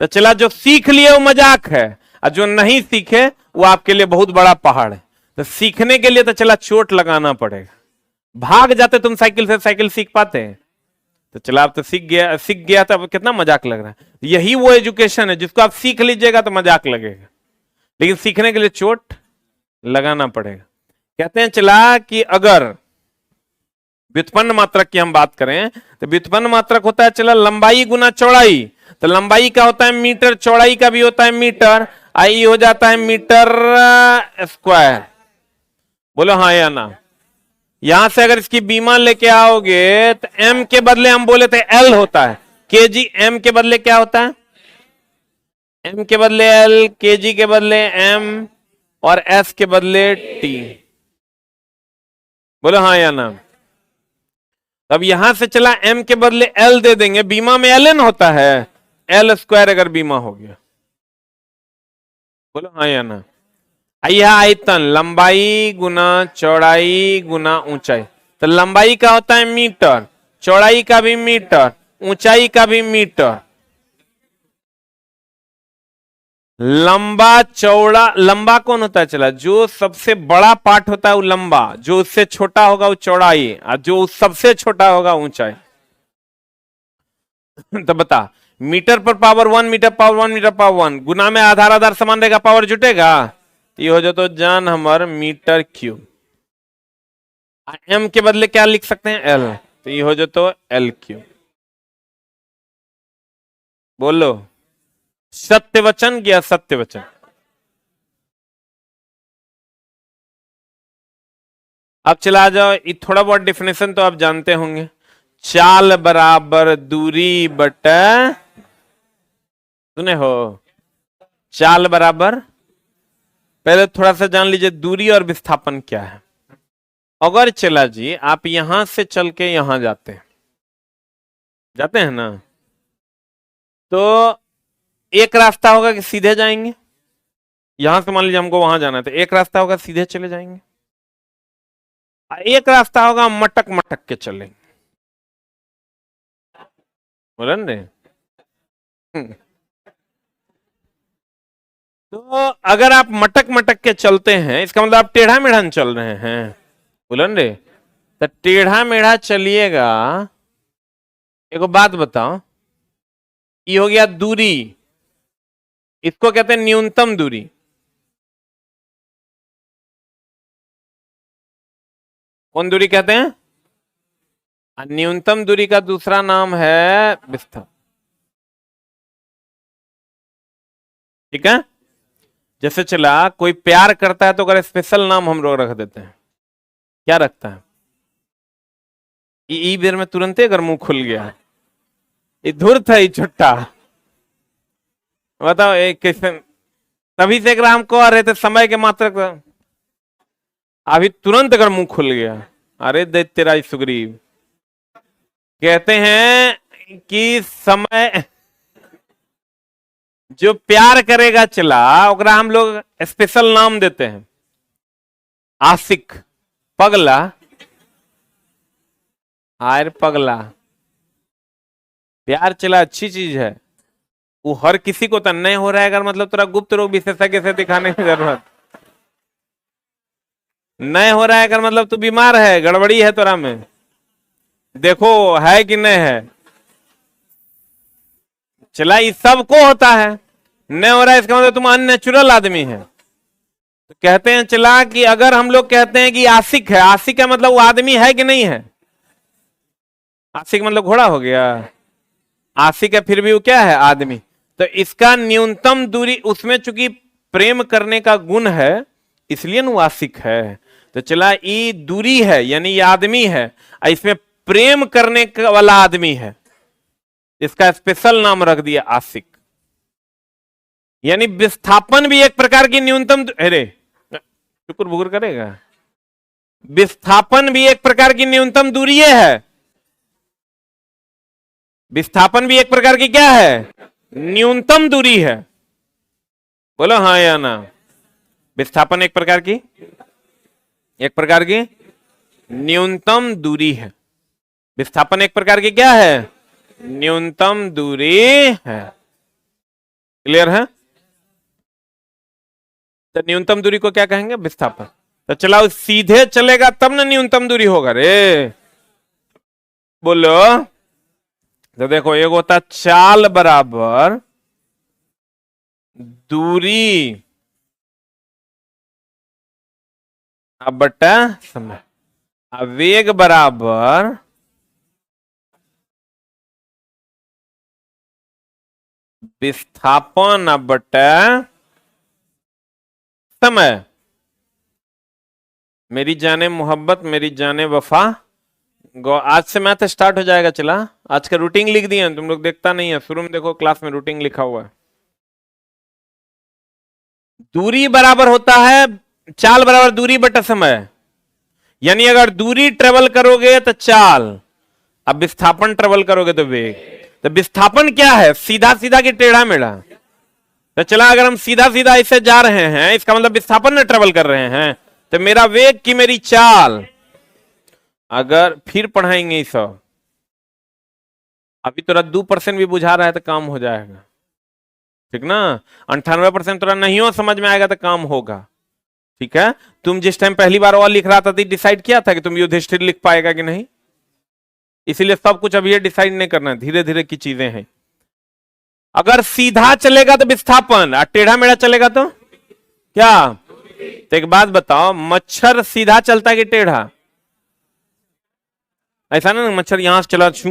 तो चला जो सीख लिए वो मजाक है, और जो नहीं सीखे वो आपके लिए बहुत बड़ा पहाड़ है। तो सीखने के लिए तो चला चोट लगाना पड़ेगा। भाग जाते तुम साइकिल से, साइकिल सीख पाते हैं? तो चला आप तो सीख गया तो अब कितना मजाक लग रहा है। यही वो एजुकेशन है जिसको आप सीख लीजिएगा तो मजाक लगेगा, लेकिन सीखने के लिए चोट लगाना पड़ेगा। कहते हैं चला कि अगर व्युत्पन्न मात्रक की हम बात करें तो व्युत्पन्न मात्रक होता है चला लंबाई गुना चौड़ाई। तो लंबाई का होता है मीटर, चौड़ाई का भी होता है मीटर, आई हो जाता है मीटर स्क्वायर। बोलो हाँ या ना। यहां से अगर इसकी बीमा लेके आओगे तो एम के बदले हम बोले थे एल होता है, केजी। एम के बदले क्या होता है? एम के बदले एल, केजी के बदले एम, और एस के बदले टी। बोलो हाँ या ना। अब यहां से चला एम के बदले एल दे देंगे, बीमा में एल एन होता है, एल स्क्वायर अगर बीमा हो गया। बोलो हाँ या ना। यह आयतन लंबाई गुना चौड़ाई गुना ऊंचाई। तो लंबाई का होता है मीटर, चौड़ाई का भी मीटर, ऊंचाई का भी मीटर। लंबा चौड़ा, लंबा कौन होता है चला? जो सबसे बड़ा पार्ट होता है वो लंबा, जो उससे छोटा होगा वो चौड़ाई, और जो सबसे छोटा होगा ऊंचाई। तो बता, मीटर पर power 1, metre power 1, metre power 1, गुना में आधार आधार समान रहेगा, पावर जुटेगा, ये हो जाए तो जान हमार मीटर क्यूब। एम के बदले क्या लिख सकते हैं? एल, तो ये हो जाए तो एल क्यूब। बोलो सत्य वचन या सत्य वचन? अब चला जाओ, ये थोड़ा बहुत डिफिनेशन तो आप जानते होंगे। चाल बराबर दूरी बटा, सुने हो? चाल बराबर, पहले थोड़ा सा जान लीजिए दूरी और विस्थापन क्या है। अगर चला जी आप यहां से चल के यहां जाते हैं ना, तो एक रास्ता होगा कि सीधे जाएंगे, यहां से मान लीजिए हमको वहां जाना है तो एक रास्ता होगा सीधे चले जाएंगे, एक रास्ता होगा मटक मटक के चलेंगे। बोले रे तो अगर आप मटक मटक के चलते हैं, इसका मतलब आप टेढ़ा मेढ़ा चल रहे हैं, बोलन रे। तो टेढ़ा मेढ़ा चलिएगा। एक बात बताओ, ये हो गया दूरी, इसको कहते हैं न्यूनतम दूरी। कौन दूरी कहते हैं? न्यूनतम दूरी का दूसरा नाम है विस्थापन। ठीक है। जैसे चला कोई प्यार करता है तो अगर स्पेशल नाम हम लोग रख देते हैं, क्या रखता है? ई बेर में तुरंत अगर मुंह खुल गया, ये धुर था, ये छुट्टा। बताओ एक कैसे, तभी से हम कह रहे थे समय के मात्र, अभी तुरंत अगर मुंह खुल गया। अरे दे तेरा सुग्रीव, कहते हैं कि समय जो प्यार करेगा चला, ओकरा हम लोग स्पेशल नाम देते हैं, आशिक, पगला। आयर पगला, प्यार चला अच्छी चीज है, वो हर किसी को तो नहीं हो रहा है, अगर मतलब तेरा गुप्त रोग विशेषज्ञ से दिखाने की जरूरत नहीं हो रहा है, अगर मतलब तू बीमार है, गड़बड़ी है तोरा में, देखो है कि नहीं है। चला ये सबको होता है, नहीं हो रहा है इसका मतलब तुम अननेचुरल आदमी है। तो कहते हैं चला कि अगर हम लोग कहते हैं कि आशिक है, आशिक का मतलब वो आदमी है कि नहीं है? आशिक मतलब घोड़ा हो गया, आशिक है फिर भी वो क्या है? आदमी। तो इसका न्यूनतम दूरी, उसमें चूंकि प्रेम करने का गुण है इसलिए वो आशिक है। तो चला ये दूरी है यानी ये आदमी है, इसमें प्रेम करने वाला आदमी है, इसका स्पेशल नाम रख दिया आशिक। यानी विस्थापन भी एक प्रकार की न्यूनतम, अरे शुक्र बुकुर करेगा, विस्थापन भी एक प्रकार की न्यूनतम दूरी है। विस्थापन भी एक प्रकार की क्या है? न्यूनतम दूरी है। बोलो हाँ या ना। विस्थापन एक प्रकार की न्यूनतम दूरी है। विस्थापन एक प्रकार की क्या है? न्यूनतम दूरी है। क्लियर है? तो न्यूनतम दूरी को क्या कहेंगे? विस्थापन। तो चलाओ सीधे चलेगा तब ना न्यूनतम दूरी होगा रे, बोलो। तो देखो एक होता चाल बराबर दूरी अब बटा समय, वेग बराबर विस्थापन अब बटा समय। मेरी जाने मोहब्बत, मेरी जाने वफा, आज से मैथ स्टार्ट हो जाएगा। चला आज का रूटीन लिख दिया, तुम लोग देखता नहीं है, शुरू में देखो क्लास में रूटीन लिखा हुआ है। दूरी बराबर होता है चाल बराबर दूरी बटा समय, यानी अगर दूरी ट्रेवल करोगे तो चाल, अब विस्थापन ट्रेवल करोगे तो वेग। तो विस्थापन क्या है? सीधा सीधा कि टेढ़ा मेढ़ा? तो चला अगर हम सीधा सीधा इससे जा रहे हैं, इसका मतलब विस्थापन में ट्रेवल कर रहे हैं, तो मेरा वेग की मेरी चाल, अगर फिर पढ़ाएंगे ये सब, अभी तोरा 2% भी बुझा रहा है तो काम हो जाएगा, ठीक ना। 98% तोरा नहीं हो समझ में आएगा तो काम होगा, ठीक है। तुम जिस टाइम पहली बार और लिख रहा था तो डिसाइड किया था कि तुम युधिष्ठिर लिख पाएगा कि नहीं, इसीलिए सब कुछ अभी ये डिसाइड नहीं करना, धीरे धीरे की चीजें हैं। अगर सीधा चलेगा तो विस्थापन, और टेढ़ा मेढ़ा चलेगा तो क्या? तो एक बात बताओ, मच्छर सीधा चलता है कि टेढ़ा? ऐसा ना मच्छर यहां से चला छू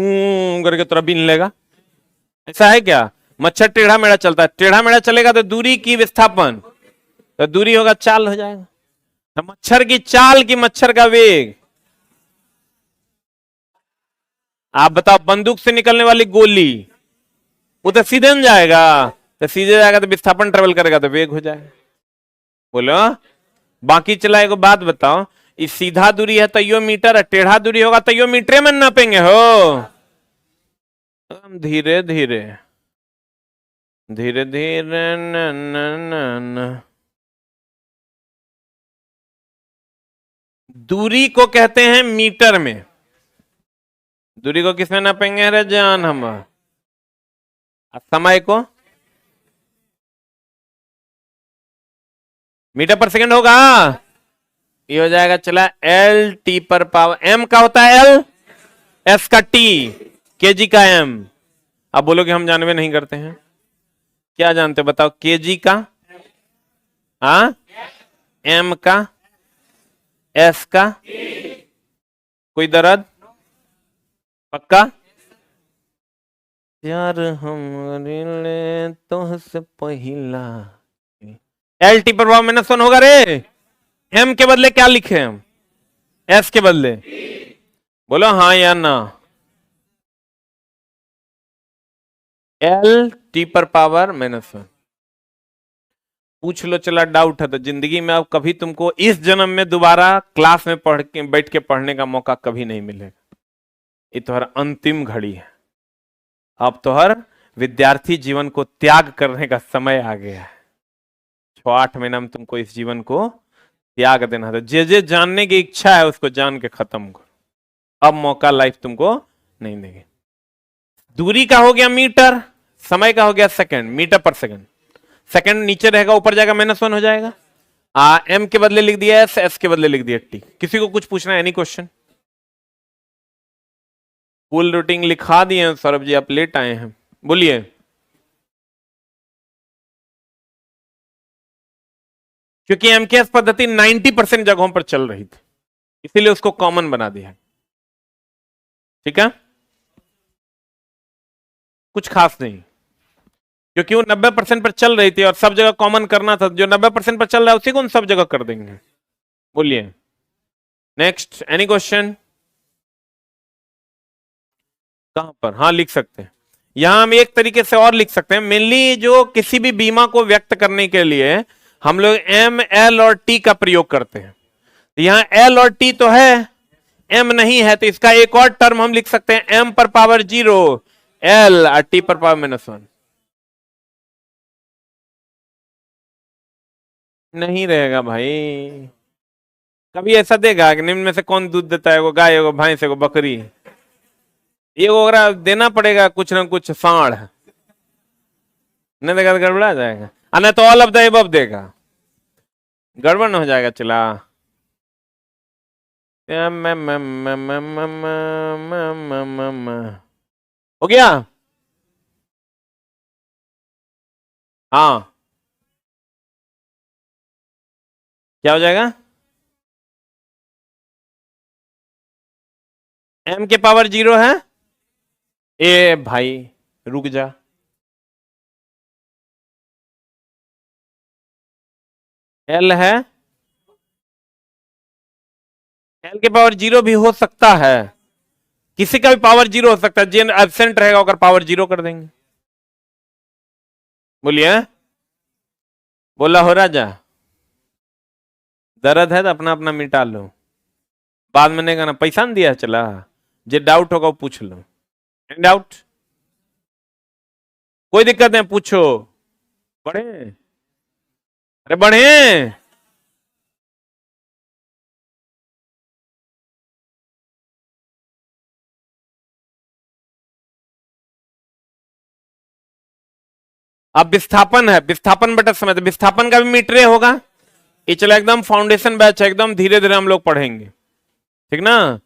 करके तरफ बीन लेगा, ऐसा है क्या? मच्छर टेढ़ा मेढ़ा चलता है, टेढ़ा मेढ़ा चलेगा तो दूरी की विस्थापन, तो दूरी होगा चाल हो जाएगा। तो मच्छर की चाल की मच्छर का वेग। आप बताओ बंदूक से निकलने वाली गोली, वो तो सीधे न जाएगा, तो सीधे जाएगा तो विस्थापन ट्रेवल करेगा तो वेग हो जाएगा। बोलो बाकी चला। एक बात बताओ, इस सीधा दूरी है तैयो मीटर, है टेढ़ा दूरी होगा तैयो मीटर में नापेंगे हो। हम धीरे धीरे धीरे धीरे न न न न दूरी को कहते हैं मीटर में। दूरी को किसमें नापेंगे रे जान? हम समय को मीटर पर सेकंड होगा, ये हो जाएगा चला एल टी पर पावर, एम का होता है एल, एस का टी, केजी का एम। अब बोलो कि हम जानवे नहीं करते हैं, क्या जानते बताओ? केजी का, हाँ, एम का, एस का, कोई दर्द? पक्का? यार हम ले तो से पहिला, एल टी पर पावर माइनस 1 होगा रे। एम के बदले क्या लिखे हम? एस के बदले, बोलो हाँ या ना? एल टी पर पावर -1। पूछ लो, चला डाउट है तो जिंदगी में अब कभी तुमको इस जन्म में दोबारा क्लास में पढ़ के बैठ के पढ़ने का मौका कभी नहीं मिलेगा। ये तो हर अंतिम घड़ी है, अब तो हर विद्यार्थी जीवन को त्याग करने का समय आ गया है। 6-8 महीना में तुमको इस जीवन को त्याग देना था। जे जानने की इच्छा है उसको जान के खत्म करो, अब मौका लाइफ तुमको नहीं देगी। दूरी का हो गया मीटर, समय का हो गया सेकंड, मीटर पर सेकंड। सेकंड नीचे रहेगा, ऊपर जाएगा, -1 हो जाएगा। एम के बदले लिख दिया एस, एस के बदले लिख दिया टी। किसी को कुछ पूछना है? Any question? फुल रूटीन लिखा दिए हैं सौरभ जी, आप लेट आए हैं, बोलिए। क्योंकि एमकेएस पद्धति 90% जगहों पर चल रही थी, इसीलिए उसको कॉमन बना दिया। ठीक है, कुछ खास नहीं, क्योंकि वो 90% पर चल रही थी और सब जगह कॉमन करना था। जो 90% पर चल रहा है उसी को हम सब जगह कर देंगे। बोलिए नेक्स्ट, एनी क्वेश्चन? कहां पर? हाँ लिख सकते हैं। यहां हम एक तरीके से और लिख सकते हैं, मेनली जो किसी भी बीमा को व्यक्त करने के लिए हम लोग एम, एल और टी का प्रयोग करते हैं। यहां एल और टी तो है, एम नहीं है, तो इसका एक और टर्म हम लिख सकते हैं, एम पर पावर 0 एल और टी पर पावर -1। नहीं रहेगा भाई, कभी ऐसा देगा कि निम्न में से कौन दूध देता है? वो गाय, वो भैंस, वो बकरी? ये वगैरह देना पड़ेगा कुछ ना कुछ साढ़, नहीं देगा तो गड़बड़ा जाएगा। नहीं तो ऑल ऑफ द एबव देगा, गड़बड़ हो जाएगा। चला हो गया। हाँ, क्या हो जाएगा? एम के पावर 0 है, ए भाई रुक जा, एल है, एल के पावर 0 भी हो सकता है, किसी का भी पावर 0 हो सकता है, जिन एब्सेंट रहेगा अगर पावर 0 कर देंगे। बोलिए, बोला हो राजा? दर्द है तो अपना अपना मिटा लो, बाद में नहीं कहना पैसा नहीं दिया। चला जे डाउट होगा वो पूछ लो। डाउट? कोई दिक्कत नहीं, पूछो। बढ़े, अरे बढ़े। अब विस्थापन है, विस्थापन बटा समय, तो विस्थापन का भी मीटर होगा। ये चलो एकदम फाउंडेशन बैच है, एकदम धीरे धीरे हम लोग पढ़ेंगे, ठीक ना।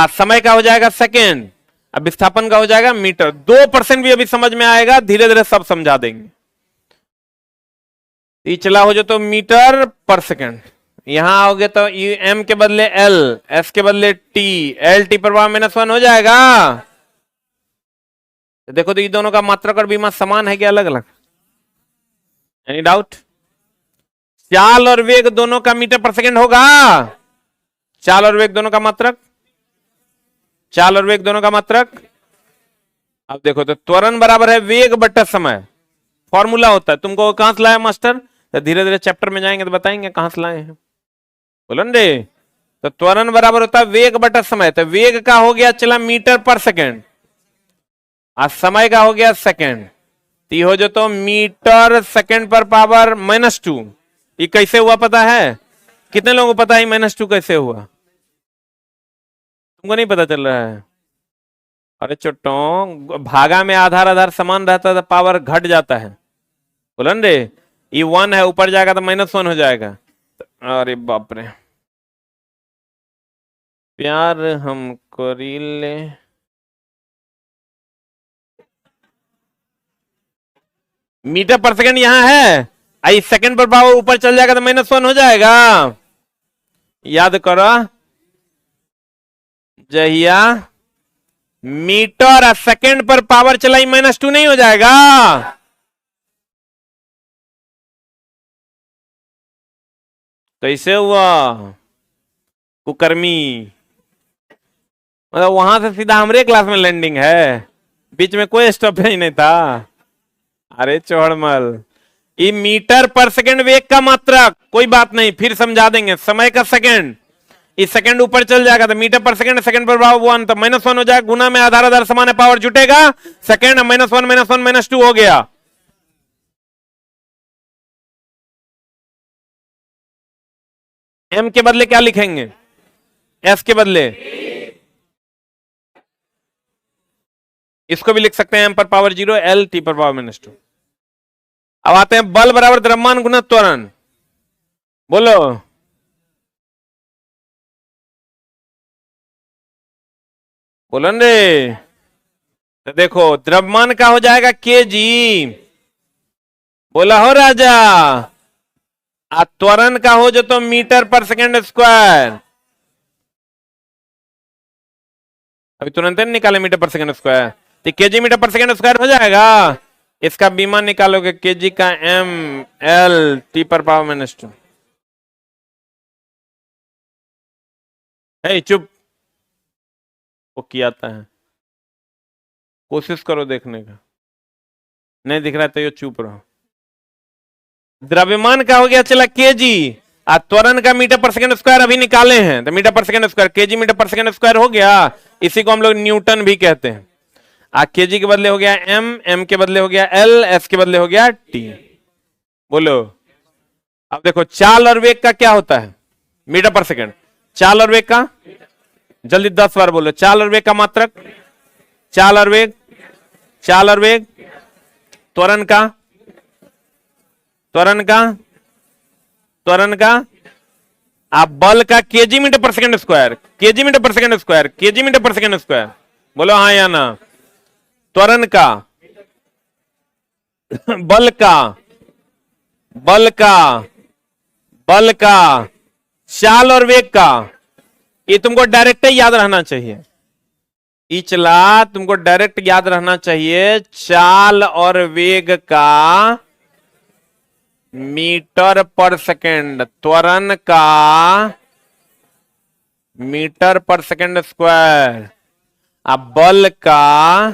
समय का हो जाएगा सेकेंड, अब विस्थापन का हो जाएगा मीटर। 2% भी अभी समझ में आएगा, धीरे धीरे सब समझा देंगे। ये चला हो जो तो मीटर पर सेकेंड, यहां आओगे तो एम के बदले एल, एस के बदले टी, एल टी पर -1 हो जाएगा। तो देखो तो ये दोनों का मात्रक और बीमा समान है कि अलग अलग? Any doubt? चाल और वेग दोनों का मीटर पर सेकेंड होगा, चाल और वेग दोनों का मात्रक, चाल और वेग दोनों का मात्रक। अब देखो तो त्वरण बराबर है वेग बटा समय, फॉर्मूला होता है। तुमको कहां से लाया मास्टर? तो धीरे धीरे चैप्टर में जाएंगे तो बताएंगे कहां से लाए हैं, बोलो रे। तो त्वरण बराबर होता है वेग बटा समय, तो वेग का हो गया चला मीटर पर सेकेंड, और समय का हो गया सेकेंड। तो हो जो तो मीटर सेकेंड पर पावर -2। ये कैसे हुआ पता है? कितने लोगों को पता है -2 कैसे हुआ? तुमको नहीं पता चल रहा है? अरे चुट्टों, भागा में आधार आधार समान रहता है तो पावर घट जाता है, बोलन रे। ये 1 है, ऊपर जाएगा तो -1 हो जाएगा। अरे बाप रे, प्यार हम करीले। मीटर पर सेकंड यहाँ है, आई सेकंड पर पावर ऊपर चल जाएगा तो -1 हो जाएगा। याद करो, जहिया मीटर सेकंड पर पावर चलाई -2 नहीं हो जाएगा। कैसे हुआ कुकर्मी? मतलब वहां से सीधा हमारे क्लास में लैंडिंग है, बीच में कोई स्टॉप ही नहीं था। अरे चौड़मल, ये मीटर पर सेकंड वेग का मात्रक, कोई बात नहीं, फिर समझा देंगे। समय का सेकंड, इस सेकंड ऊपर चल जाएगा तो मीटर पर सेकंड, सेकंड पर पावर 1 तो -1 हो जाएगा। गुना में आधार आधार समान है, पावर जुटेगा। सेकंड -1 -2 हो गया। एम के बदले क्या लिखेंगे? एस के बदले इसको भी लिख सकते हैं, एम पर पावर 0, एल टी पर पावर -2। अब आते हैं बल बराबर द्रव्यमान गुना त्वरण। बोलो, बोलो रे। तो देखो द्रव्यमान का हो जाएगा केजी, बोला हो राजा। त्वरण का हो जो तो मीटर पर सेकंड स्क्वायर, अभी तुरंत नहीं निकाले मीटर पर सेकंड स्क्वायर, तो केजी मीटर पर सेकंड स्क्वायर हो जाएगा। इसका बीमा निकालोगे, केजी का एम एल टी पर पावर -2। है चुप, वो किया आता है, कोशिश करो देखने का, नहीं दिख रहा तो ये चुप रहो। द्रव्यमान का हो गया चला केजी, त्वरण का मीटर पर सेकंड स्क्वायर अभी निकाले हैं, तो मीटर पर सेकंड स्क्वायर, केजी मीटर पर सेकंड स्क्वायर हो गया। इसी को हम लोग न्यूटन भी कहते हैं। केजी के बदले हो गया एम, एम के बदले हो गया एल, एस के बदले हो गया टी। बोलो, अब देखो चाल और वेग का क्या होता है? मीटर पर सेकंड। चाल और वेग का जल्दी 10 बार बोलो। चाल और वेग का मात्रक, चाल और वेग, चाल और वेग। त्वरण का, त्वरण का, त्वरण का। आप बल का केजी मीटर पर सेकंड स्क्वायर, केजी मीटर पर सेकंड स्क्वायर, केजी मीटर पर सेकंड स्क्वायर। बोलो हाँ या ना। त्वरण का, बल का, बल का, बल का, चाल और वेग का। ये तुमको डायरेक्ट ही याद रहना चाहिए, इचला तुमको डायरेक्ट याद रहना चाहिए। चाल और वेग का मीटर पर सेकंड, त्वरण का मीटर पर सेकंड स्क्वायर, अब बल का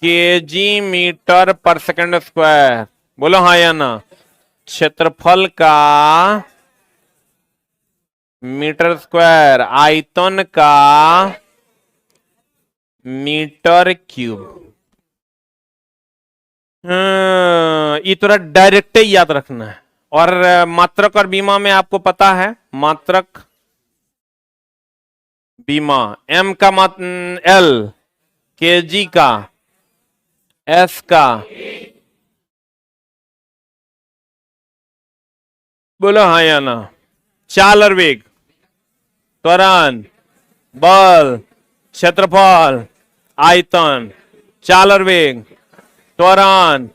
केजी मीटर पर सेकंड स्क्वायर। बोलो हाँ या ना। क्षेत्रफल का मीटर स्क्वायर, आयतन का मीटर क्यूब। ये थोड़ा डायरेक्ट ही याद रखना है। और मात्रक और बीमा में आपको पता है, मात्रक बीमा, एम का एल, केजी का, एस का। बोलो हाँ या ना। चाल और वेग, त्वरण, बल, क्षेत्रफल, आयतन। चाल और वेग, त्वरण,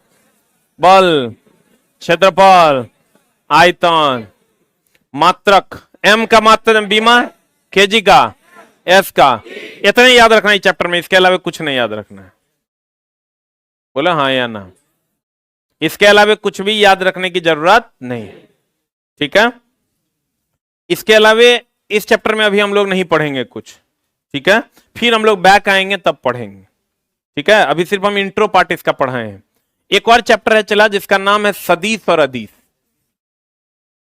बल, क्षेत्रफल, आयतन। मात्रक, एम का मात्रक बीमा, केजी का, एस का। इतना ही याद रखना है चैप्टर में, इसके अलावा कुछ नहीं याद रखना है। बोलो हाँ या ना। इसके अलावा कुछ भी याद रखने की जरूरत नहीं, ठीक है। इसके अलावा इस चैप्टर में अभी हम लोग नहीं पढ़ेंगे कुछ, ठीक है। फिर हम लोग बैक आएंगे तब पढ़ेंगे, ठीक है। अभी सिर्फ हम इंट्रो पार्ट इसका पढ़ाए हैं। एक और चैप्टर है चला जिसका नाम है सदिश और अदिश।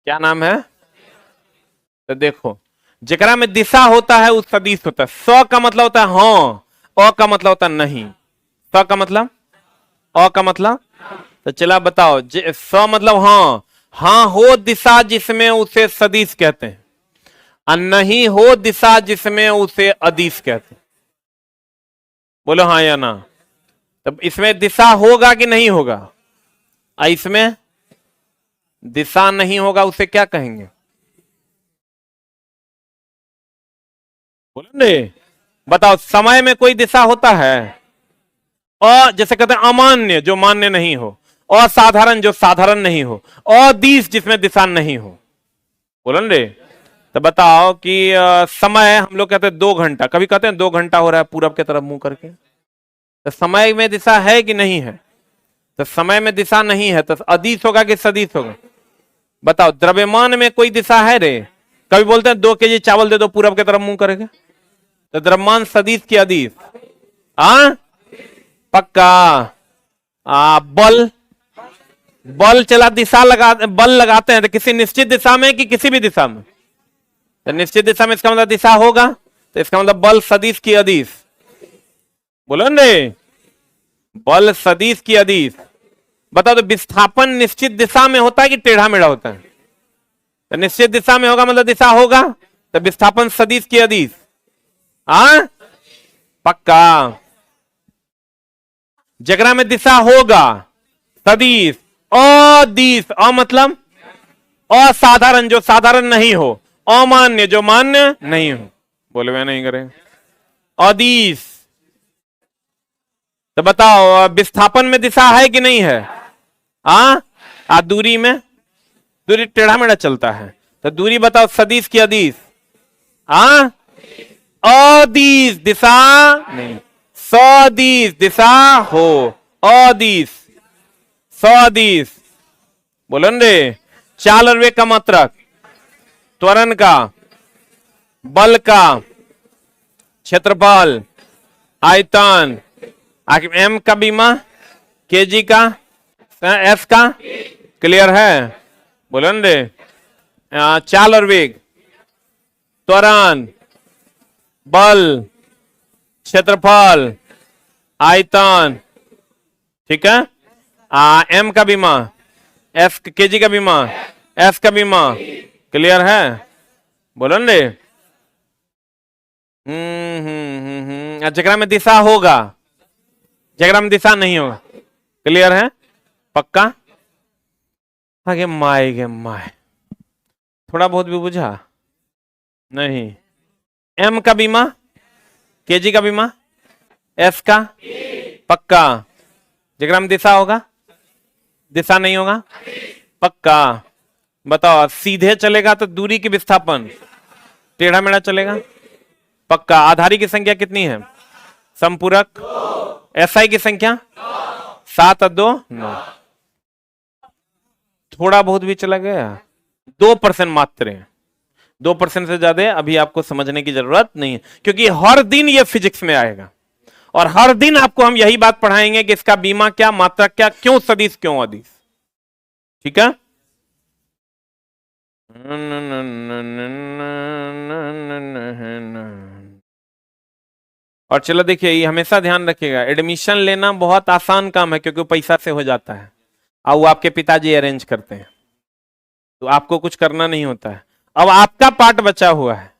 क्या नाम है? तो देखो, जेकरा में दिशा होता है उस सदिश होता है। स का मतलब होता है हाँ, अ का मतलब होता है नहीं। स का मतलब, अ का मतलब। तो चला बताओ, स मतलब हाँ, हाँ हो दिशा जिसमें उसे सदिश कहते हैं, और नहीं हो दिशा जिसमें उसे अदिश कहते हैं। बोलो हाँ या ना। तब इसमें दिशा होगा कि नहीं होगा? इसमें दिशा नहीं होगा, उसे क्या कहेंगे? बोलेंगे? बताओ, समय में कोई दिशा होता है? जैसे कहते हैं अमान्य, जो मान्य नहीं हो, असाधारण, जो साधारण नहीं हो, अदिश, जिसमें दिशा नहीं हो। बोलेंगे? तो बताओ कि समय हम लोग कहते हैं 2 घंटा, कभी कहते हैं 2 घंटा हो रहा है पूरब की तरफ मुंह करके, तो समय में दिशा है कि नहीं है? तो समय में दिशा नहीं है, तो अदिश होगा कि सदिश होगा? बताओ, द्रव्यमान में कोई दिशा है रे? कभी बोलते हैं 2 केजी चावल दे दो पूरब की तरफ मुंह करके, तो द्रव्यमान सदिश की अदिश? पक्का? बल, बल चला, दिशा लगा, बल लगाते हैं तो किसी निश्चित दिशा में कि किसी भी दिशा में? तो निश्चित दिशा में, इसका मतलब दिशा होगा, तो इसका मतलब बल सदिश की अदिश। बोलो ने, बल सदिश की अदिश। बताओ, तो विस्थापन निश्चित दिशा में होता है कि टेढ़ा मेढ़ा होता है? तो निश्चित दिशा में होगा मतलब दिशा होगा, तो विस्थापन सदिश की अदिश। पक्का? जगरा में दिशा होगा सदिश, अदिश, मतलब असाधारण, जो साधारण नहीं हो, अमान्य, जो मान्य नहीं हो। बोले वे नहीं करें? अदिश। तो बताओ, विस्थापन में दिशा है कि नहीं है? दूरी में, दूरी टेढ़ा मेढ़ा चलता है, तो दूरी बताओ सदिश की अदिश? अदिश, दिशा नहीं, सदिश, दिशा हो, अदिश, सदिश। बोलो रे, चाल और वेग का मात्रक, त्वरण का, बल का, क्षेत्रफल, आयतन, एम का बीमा, केजी का, एस का, क्लियर है? बोलो रे, चाल और वेग, त्वरण, बल, क्षेत्रफल, आयतन, ठीक है? एम का बीमा, एस केजी का बीमा, एस का बीमा, क्लियर है? बोलो रे। जगरा में दिशा होगा, जगरा में दिशा नहीं होगा, क्लियर है? पक्का? आगे माए गे माए, थोड़ा बहुत भी बुझा नहीं? एम का बीमा, केजी का बीमा, एस का, पक्का? जगरा में दिशा होगा, दिशा नहीं होगा, पक्का? बताओ, सीधे चलेगा तो दूरी की विस्थापन टेढ़ा मेढ़ा चलेगा, पक्का? आधारी की संख्या कितनी है? संपूरक। एसआई की संख्या 7 और 2 9। थोड़ा बहुत भी चला गया, 2% मात्र है, 2% से ज्यादा अभी आपको समझने की जरूरत नहीं है, क्योंकि हर दिन ये फिजिक्स में आएगा और हर दिन आपको हम यही बात पढ़ाएंगे कि इसका बीमा क्या, मात्रक क्या, क्यों सदिश, क्यों अदिश। ठीक है? और चलो देखिए, ये हमेशा ध्यान रखिएगा, एडमिशन लेना बहुत आसान काम है, क्योंकि पैसा से हो जाता है, और वो आपके पिताजी अरेंज करते हैं, तो आपको कुछ करना नहीं होता है। अब आपका पार्ट बचा हुआ है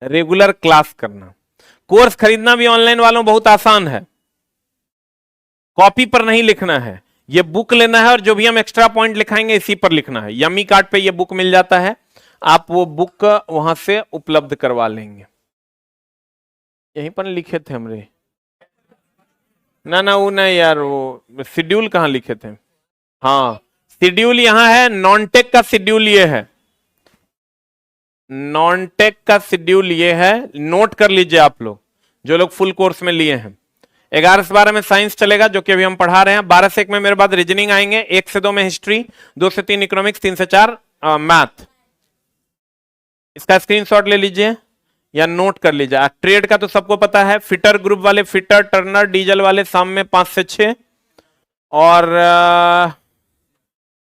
रेगुलर क्लास करना। कोर्स खरीदना भी ऑनलाइन वालों बहुत आसान है, कॉपी पर नहीं लिखना है, ये बुक लेना है और जो भी हम एक्स्ट्रा पॉइंट लिखाएंगे इसी पर लिखना है। यमी कार्ड पे ये बुक मिल जाता है, आप वो बुक वहां से उपलब्ध करवा लेंगे। यहीं पर लिखे थे हमरे, ना वो नहीं यार, वो शेड्यूल कहाँ लिखे थे? हाँ, शेड्यूल यहाँ है, नॉन-टेक का शेड्यूल ये है, नॉन-टेक का शेड्यूल ये है, नोट कर लीजिए आप लोग जो लोग फुल कोर्स में लिए हैं। 11 से 12 में साइंस चलेगा, जो कि अभी हम पढ़ा रहे हैं। 12 से 1 में मेरे बाद रीजनिंग आएंगे, 1 से 2 में हिस्ट्री, 2 से 3 इकोनॉमिक्स, 3 से 4 मैथ। इसका स्क्रीनशॉट ले लीजिए या नोट कर लीजिए। ट्रेड का तो सबको पता है, फिटर ग्रुप वाले फिटर, टर्नर, डीजल वाले शाम में 5 से 6, और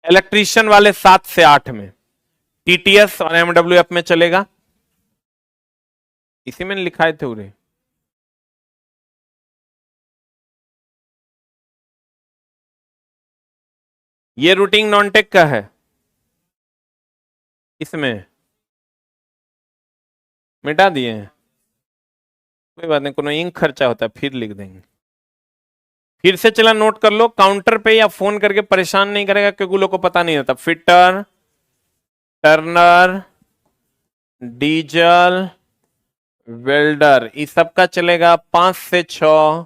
इलेक्ट्रीशियन वाले 7 से 8 में, टीटीएस और एमडब्ल्यूएफ में चलेगा। इसी में लिखाए थे उरे। ये रूटीन नॉन-टेक का है, इसमें मिटा दिए हैं, कोई बात नहीं, कोनो इंक खर्चा होता है फिर लिख देंगे। फिर से चला नोट कर लो, काउंटर पे या फोन करके परेशान नहीं करेगा क्योंकि लोग को पता नहीं होता। फिटर, टर्नर, डीजल, वेल्डर, इस सब का चलेगा 5 से 6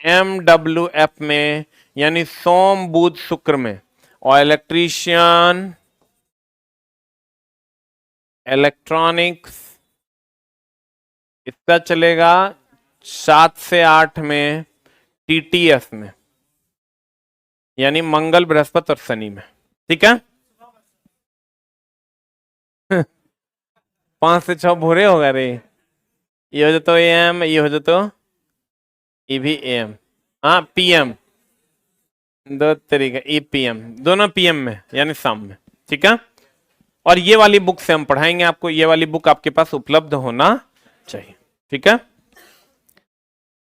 MWF में, यानी सोम बुध शुक्र में। और इलेक्ट्रीशियन, इलेक्ट्रॉनिक्स, इसका चलेगा 7 से 8 में TTS में, यानी मंगल, बृहस्पति और शनि में। ठीक है 5 से 6 भोरे होगा रे, ये हो जाता AM, ये हो जाता ये भी AM, हाँ PM, दो तरीके, ये PM, दोनों PM में यानी शाम में। ठीक है, और ये वाली बुक से हम पढ़ाएंगे आपको, ये वाली बुक आपके पास उपलब्ध होना चाहिए। ठीक है,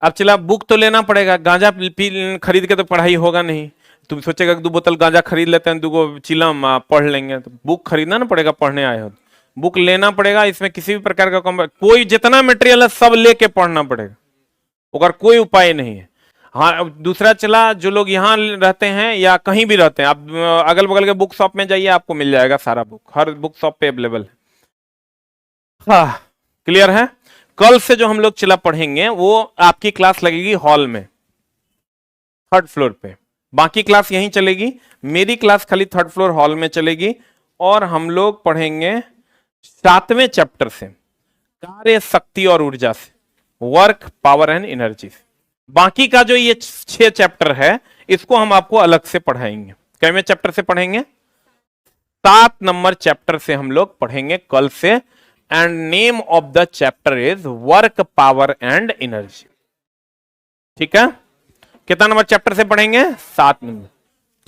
अब चला बुक तो लेना पड़ेगा, गांजा खरीद के तो पढ़ाई होगा नहीं। तुम सोचेगा कि 2 बोतल गांजा खरीद लेते हैं, 2 चिलम पढ़ लेंगे, तो बुक खरीदना ना पड़ेगा, पढ़ने आए हो बुक लेना पड़ेगा। इसमें किसी भी प्रकार का कोई जितना मटेरियल है सब लेके पढ़ना पड़ेगा, अगर कोई उपाय नहीं है। हाँ, दूसरा चला, जो लोग यहाँ रहते हैं या कहीं भी रहते हैं, आप अगल बगल के बुक शॉप में जाइए, आपको मिल जाएगा सारा बुक, हर बुक शॉप पे अवेलेबल है। हाँ क्लियर है। कल से जो हम लोग चला पढ़ेंगे वो आपकी क्लास लगेगी हॉल में, 3rd फ्लोर पे, बाकी क्लास यहीं चलेगी। मेरी क्लास खाली 3rd फ्लोर हॉल में चलेगी, और हम लोग पढ़ेंगे 7वें चैप्टर से, कार्य, शक्ति और ऊर्जा से, वर्क, पावर एंड एनर्जी से। बाकी का जो ये 6 चैप्टर है इसको हम आपको अलग से पढ़ाएंगे। कितवें चैप्टर से पढ़ेंगे? 7 नंबर चैप्टर से हम लोग पढ़ेंगे कल से, and name of the chapter is work, power and energy. ठीक है, कितना नंबर चैप्टर से पढ़ेंगे? 7 नंबर।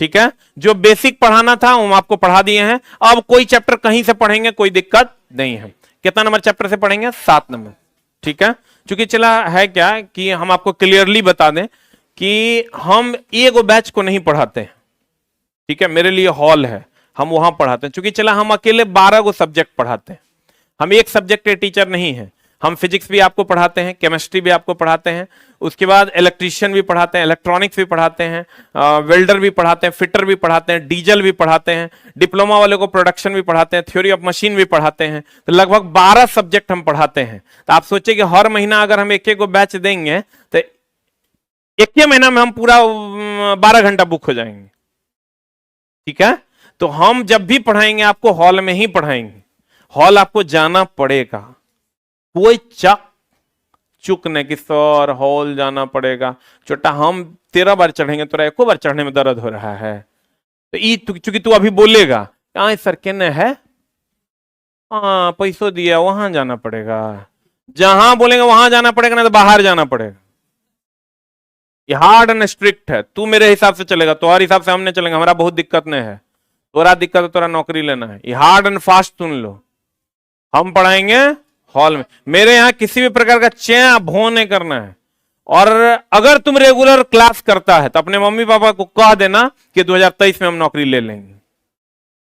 ठीक है, जो बेसिक पढ़ाना था हम आपको पढ़ा दिए हैं, अब कोई चैप्टर कहीं से पढ़ेंगे कोई दिक्कत नहीं है। कितना नंबर चैप्टर से पढ़ेंगे? 7 नंबर। ठीक है, क्योंकि चला है क्या कि हम आपको क्लियरली बता दें कि हम एक बैच को नहीं पढ़ाते हैं। ठीक है, मेरे लिए हॉल है, हम वहां पढ़ाते हैं। क्योंकि चला हम अकेले 12 को सब्जेक्ट पढ़ाते हैं, हम एक सब्जेक्ट के टीचर नहीं है। हम फिजिक्स भी आपको पढ़ाते हैं, केमिस्ट्री भी आपको पढ़ाते हैं, उसके बाद इलेक्ट्रीशियन भी पढ़ाते हैं, इलेक्ट्रॉनिक्स भी पढ़ाते हैं, वेल्डर भी पढ़ाते हैं, फिटर भी पढ़ाते हैं, डीजल भी पढ़ाते हैं, डिप्लोमा वाले को प्रोडक्शन भी पढ़ाते हैं, थ्योरी ऑफ मशीन भी पढ़ाते हैं। तो लगभग 12 सब्जेक्ट हम पढ़ाते हैं। तो आप सोचिए कि हर महीना अगर हम एक बैच देंगे तो एक महीना में हम पूरा 12 घंटा बुक हो जाएंगे। ठीक है, तो हम जब भी पढ़ाएंगे आपको हॉल में ही पढ़ाएंगे। हॉल आपको जाना पड़ेगा, कोई चुक नहीं कि सर हॉल जाना पड़ेगा। छोटा हम 13 बार चढ़ेंगे, तो 1 बार चढ़ने में दर्द हो रहा है, तो चूंकि तू अभी बोलेगा सर केने है, हाँ पैसों दिया वहां जाना पड़ेगा, जहां बोलेंगे वहां जाना पड़ेगा, ना तो बाहर जाना पड़ेगा। ये हार्ड एंड स्ट्रिक्ट है। तू मेरे हिसाब से चलेगा, तुम्हारे हिसाब से हमने चलेंगे, हमारा बहुत दिक्कत नहीं है। तोरा दिक्कत है, तोरा नौकरी लेना है। ये हार्ड एंड फास्ट सुन लो, हम पढ़ाएंगे हॉल में। मेरे यहाँ किसी भी प्रकार का च्या भो नहीं करना है। और अगर तुम रेगुलर क्लास करता है तो अपने मम्मी पापा को कह देना कि 2023 में हम नौकरी ले लेंगे।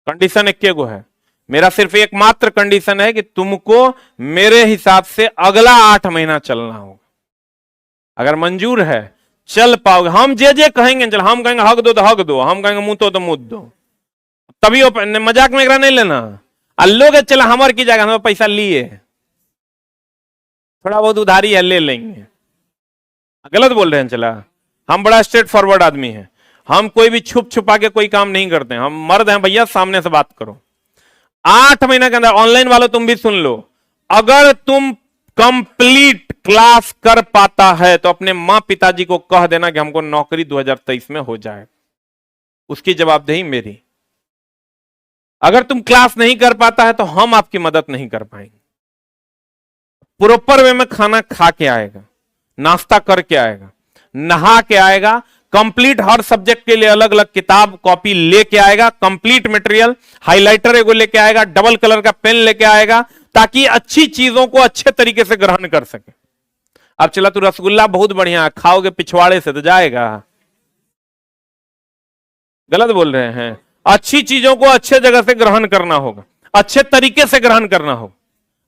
कंडीशन एक गो है, मेरा सिर्फ एकमात्र कंडीशन है कि तुमको मेरे हिसाब से अगला 8 महीना चलना होगा। अगर मंजूर है चल पाओगे। हम जे कहेंगे चल, हम कहेंगे हक दो तो हक दो, हम कहेंगे मुंह तो मुंह दो, तभी मजाक में नहीं लेना। लोग चला हमार की जगह हम पैसा लिए, थोड़ा बहुत उधारी है ले लेंगे। गलत बोल रहे हैं। चला हम बड़ा स्ट्रेट फॉरवर्ड आदमी हैं, हम कोई भी छुप छुपा के कोई काम नहीं करते हैं। हम मर्द हैं भैया, सामने से बात करो। 8 महीने के अंदर ऑनलाइन वालों तुम भी सुन लो, अगर तुम कंप्लीट क्लास कर पाता है तो अपने मां पिताजी को कह देना कि हमको नौकरी 2023 में हो जाए, उसकी जवाबदेही मेरी। अगर तुम क्लास नहीं कर पाता है तो हम आपकी मदद नहीं कर पाएंगे। प्रॉपर वे में खाना खा के आएगा, नाश्ता करके आएगा, नहा के आएगा, कंप्लीट हर सब्जेक्ट के लिए अलग अलग किताब कॉपी लेके आएगा, कंप्लीट मटेरियल, हाइलाइटर एगो लेके आएगा, डबल कलर का पेन लेके आएगा, ताकि अच्छी चीजों को अच्छे तरीके से ग्रहण कर सके। अब चला तू रसगुल्ला बहुत बढ़िया खाओगे पिछवाड़े से तो जाएगा। गलत बोल रहे हैं। अच्छी चीजों को अच्छे जगह से ग्रहण करना होगा, अच्छे तरीके से ग्रहण करना होगा,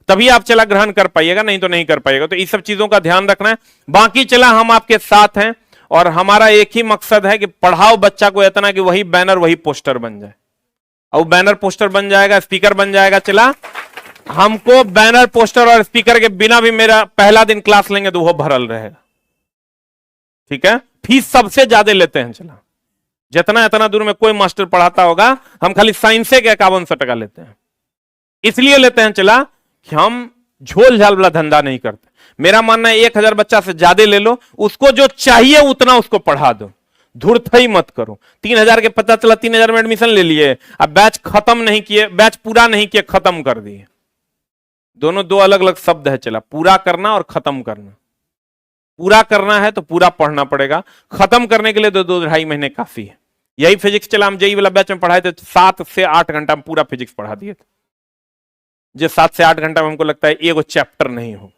तभी आप चला ग्रहण कर पाइएगा, नहीं तो नहीं कर पाइएगा। तो इस सब चीजों का ध्यान रखना है। बाकी चला हम आपके साथ हैं, और हमारा एक ही मकसद है कि पढ़ाओ बच्चा को इतना कि वही बैनर वही पोस्टर बन जाए। और बैनर पोस्टर बन जाएगा, स्पीकर बन जाएगा, चला हमको बैनर पोस्टर और स्पीकर के बिना भी मेरा पहला दिन क्लास लेंगे तो वो भरल रहेगा। ठीक है, फीस सबसे ज्यादा लेते हैं, चला जितना इतना दूर में कोई मास्टर पढ़ाता होगा, हम खाली साइंस के 5100 टका लेते हैं। इसलिए लेते हैं चला कि हम झोल झाल वाला धंधा नहीं करते। मेरा मानना है 1000 बच्चा से ज्यादा ले लो, उसको जो चाहिए उतना उसको पढ़ा दो, धुरथई मत करो। 3000 के पता चला 3000 में एडमिशन ले लिए, अब बैच खत्म नहीं किए, बैच पूरा नहीं किए, खत्म कर दिए। दोनों दो अलग अलग शब्द है, चला पूरा करना और खत्म करना। पूरा करना है तो पूरा पढ़ना पड़ेगा, खत्म करने के लिए तो 2-2.5 महीने काफी है। यही फिजिक्स चला हम जेई वाला बैच में पढ़ाए थे, 7 से 8 घंटा में पूरा फिजिक्स पढ़ा दिए थे। जो 7 से 8 घंटा में हमको लगता है एगो चैप्टर नहीं हो,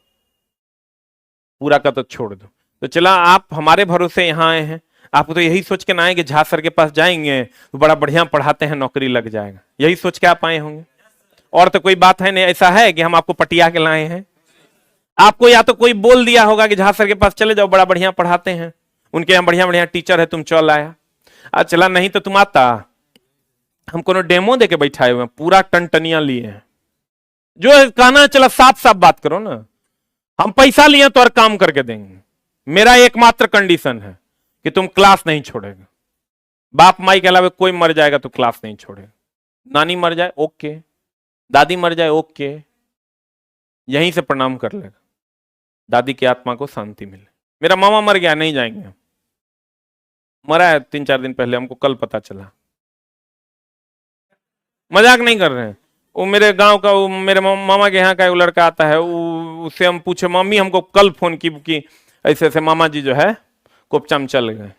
पूरा का तो छोड़ दो। तो चला आप हमारे भरोसे यहां आए हैं, आपको तो यही सोच के ना आए कि झा सर के पास जाएंगे तो बड़ा बढ़िया पढ़ाते हैं, नौकरी लग जाएगा, यही सोच के आप आए होंगे। और तो कोई बात है नहीं, ऐसा है कि हम आपको पटिया के लाए हैं। आपको या तो कोई बोल दिया होगा कि झा सर के पास चले जाओ, बड़ा बढ़िया पढ़ाते हैं, उनके यहाँ बढ़िया बढ़िया टीचर है, तुम चल आया। चला नहीं तो तुम आता, हम कोनो डेमो देके बैठाए हुए हैं, पूरा टनटनिया लिए हैं। जो कहना चला साफ साफ बात करो ना, हम पैसा लिए तो और काम करके देंगे। मेरा एकमात्र कंडीशन है कि तुम क्लास नहीं छोड़ेगा। बाप माई के अलावा कोई मर जाएगा तो क्लास नहीं छोड़ेगा। नानी मर जाए ओके, दादी मर जाए ओके, यहीं से प्रणाम कर लेगा, दादी की आत्मा को शांति मिले। मेरा मामा मर गया, नहीं जाएंगे हम, मरा है 3-4 दिन पहले, हमको कल पता चला। मजाक नहीं कर रहे हैं, वो मेरे गांव का, वो मेरे मामा के यहाँ का एक लड़का आता है, उससे हम पूछे, मम्मी हमको कल फोन की कि ऐसे ऐसे मामा जी जो है कोपचा में चल गए,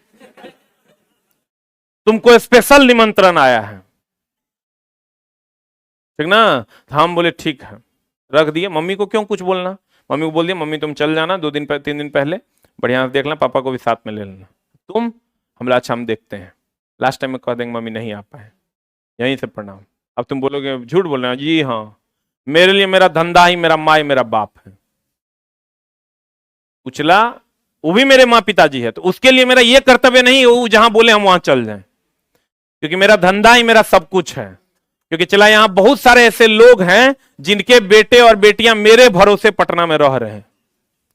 तुमको स्पेशल निमंत्रण आया है, ठीक ना। हम बोले ठीक है, रख दिए। मम्मी को क्यों कुछ बोलना, मम्मी को बोल दिया मम्मी तुम चल जाना 2-3 दिन पहले, बढ़िया से देख लेना, पापा को भी साथ में ले लेना। तुम हमला अच्छा हम देखते हैं, लास्ट टाइम में कह देंगे मम्मी नहीं आ पाए, यहीं से प्रणाम। अब तुम बोलोगे झूठ बोल रहे हो, जी हाँ, मेरे लिए मेरा धंधा ही मेरा माँ मेरा बाप है। उचला वो भी मेरे माँ पिताजी है, तो उसके लिए मेरा ये कर्तव्य नहीं वो जहां बोले हम वहां चल जाएं, क्योंकि मेरा धंधा ही मेरा सब कुछ है। क्योंकि चला यहां बहुत सारे ऐसे लोग हैं जिनके बेटे और बेटियां मेरे भरोसे पटना में रह रहे हैं,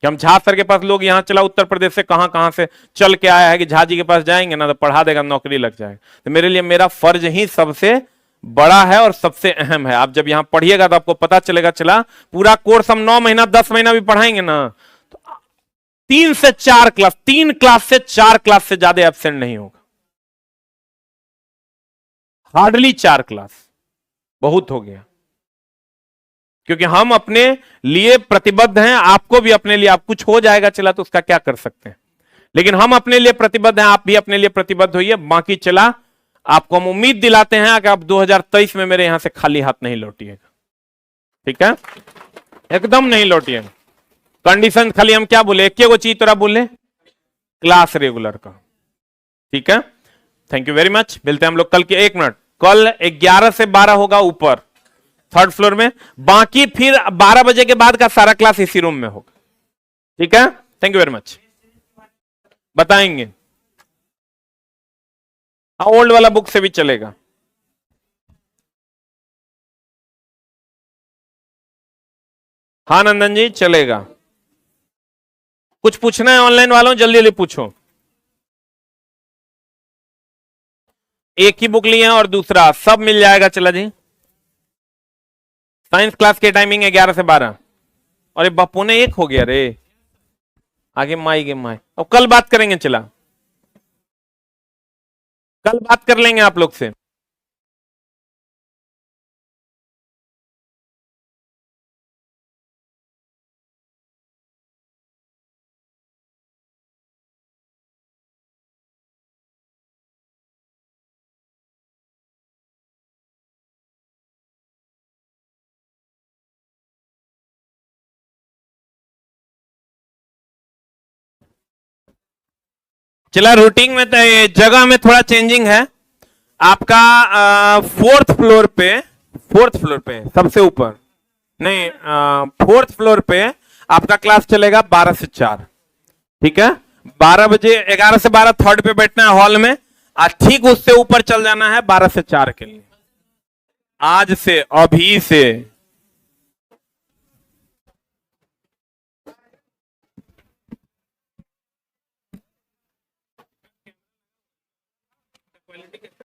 कि हम झा सर के पास, लोग यहां चला उत्तर प्रदेश से कहां कहां से चल के आया है कि झा जी के पास जाएंगे ना तो पढ़ा देगा, नौकरी लग जाएगा। तो मेरे लिए मेरा फर्ज ही सबसे बड़ा है और सबसे अहम है। आप जब यहां पढ़िएगा तो आपको पता चलेगा, चला पूरा कोर्स हम 9 महीना 10 महीना भी पढ़ाएंगे ना तो 3 से 4 क्लास, 3 क्लास से 4 क्लास से ज्यादा एब्सेंट नहीं होगा, हार्डली 4 क्लास बहुत हो गया। क्योंकि हम अपने लिए प्रतिबद्ध हैं, आपको भी अपने लिए, आप कुछ हो जाएगा चला तो उसका क्या कर सकते हैं, लेकिन हम अपने लिए प्रतिबद्ध हैं, आप भी अपने लिए प्रतिबद्ध होइए। बाकी चला आपको हम उम्मीद दिलाते हैं कि आप 2023 में मेरे यहां से खाली हाथ नहीं लौटिएगा, ठीक है, एकदम नहीं लौटिएगा। कंडीशन खाली हम क्या बोले, एक वो चीज तोरा बोले, क्लास रेगुलर का, ठीक है। थैंक यू वेरी मच, मिलते हैं हम लोग कल के 1 मिनट, कल 11 से 12 होगा ऊपर 3rd फ्लोर में, बाकी फिर 12 बजे के बाद का सारा क्लास इसी रूम में होगा, ठीक है। थैंक यू वेरी मच, बताएंगे, हाँ ओल्ड वाला बुक से भी चलेगा। हाँ नंदन जी चलेगा। कुछ पूछना है ऑनलाइन वालों, जल्दी जल्दी पूछो। एक ही बुक लिए हैं और दूसरा सब मिल जाएगा, चला जी। साइंस क्लास की टाइमिंग है 11 से 12। अरे बापू ने 1 हो गया रे, आगे माई गे माई। अब कल बात करेंगे, चला कल बात कर लेंगे आप लोग से। चला रूटीन में तो जगह में थोड़ा चेंजिंग है। आपका 4th फ्लोर पे सबसे ऊपर नहीं, 4th फ्लोर पे आपका क्लास चलेगा 12 से 4, ठीक है। 12 बजे, 11 से 12 थर्ड पे बैठना है हॉल में, और ठीक उससे ऊपर चल जाना है 12 से 4 के लिए। आज से, अभी से।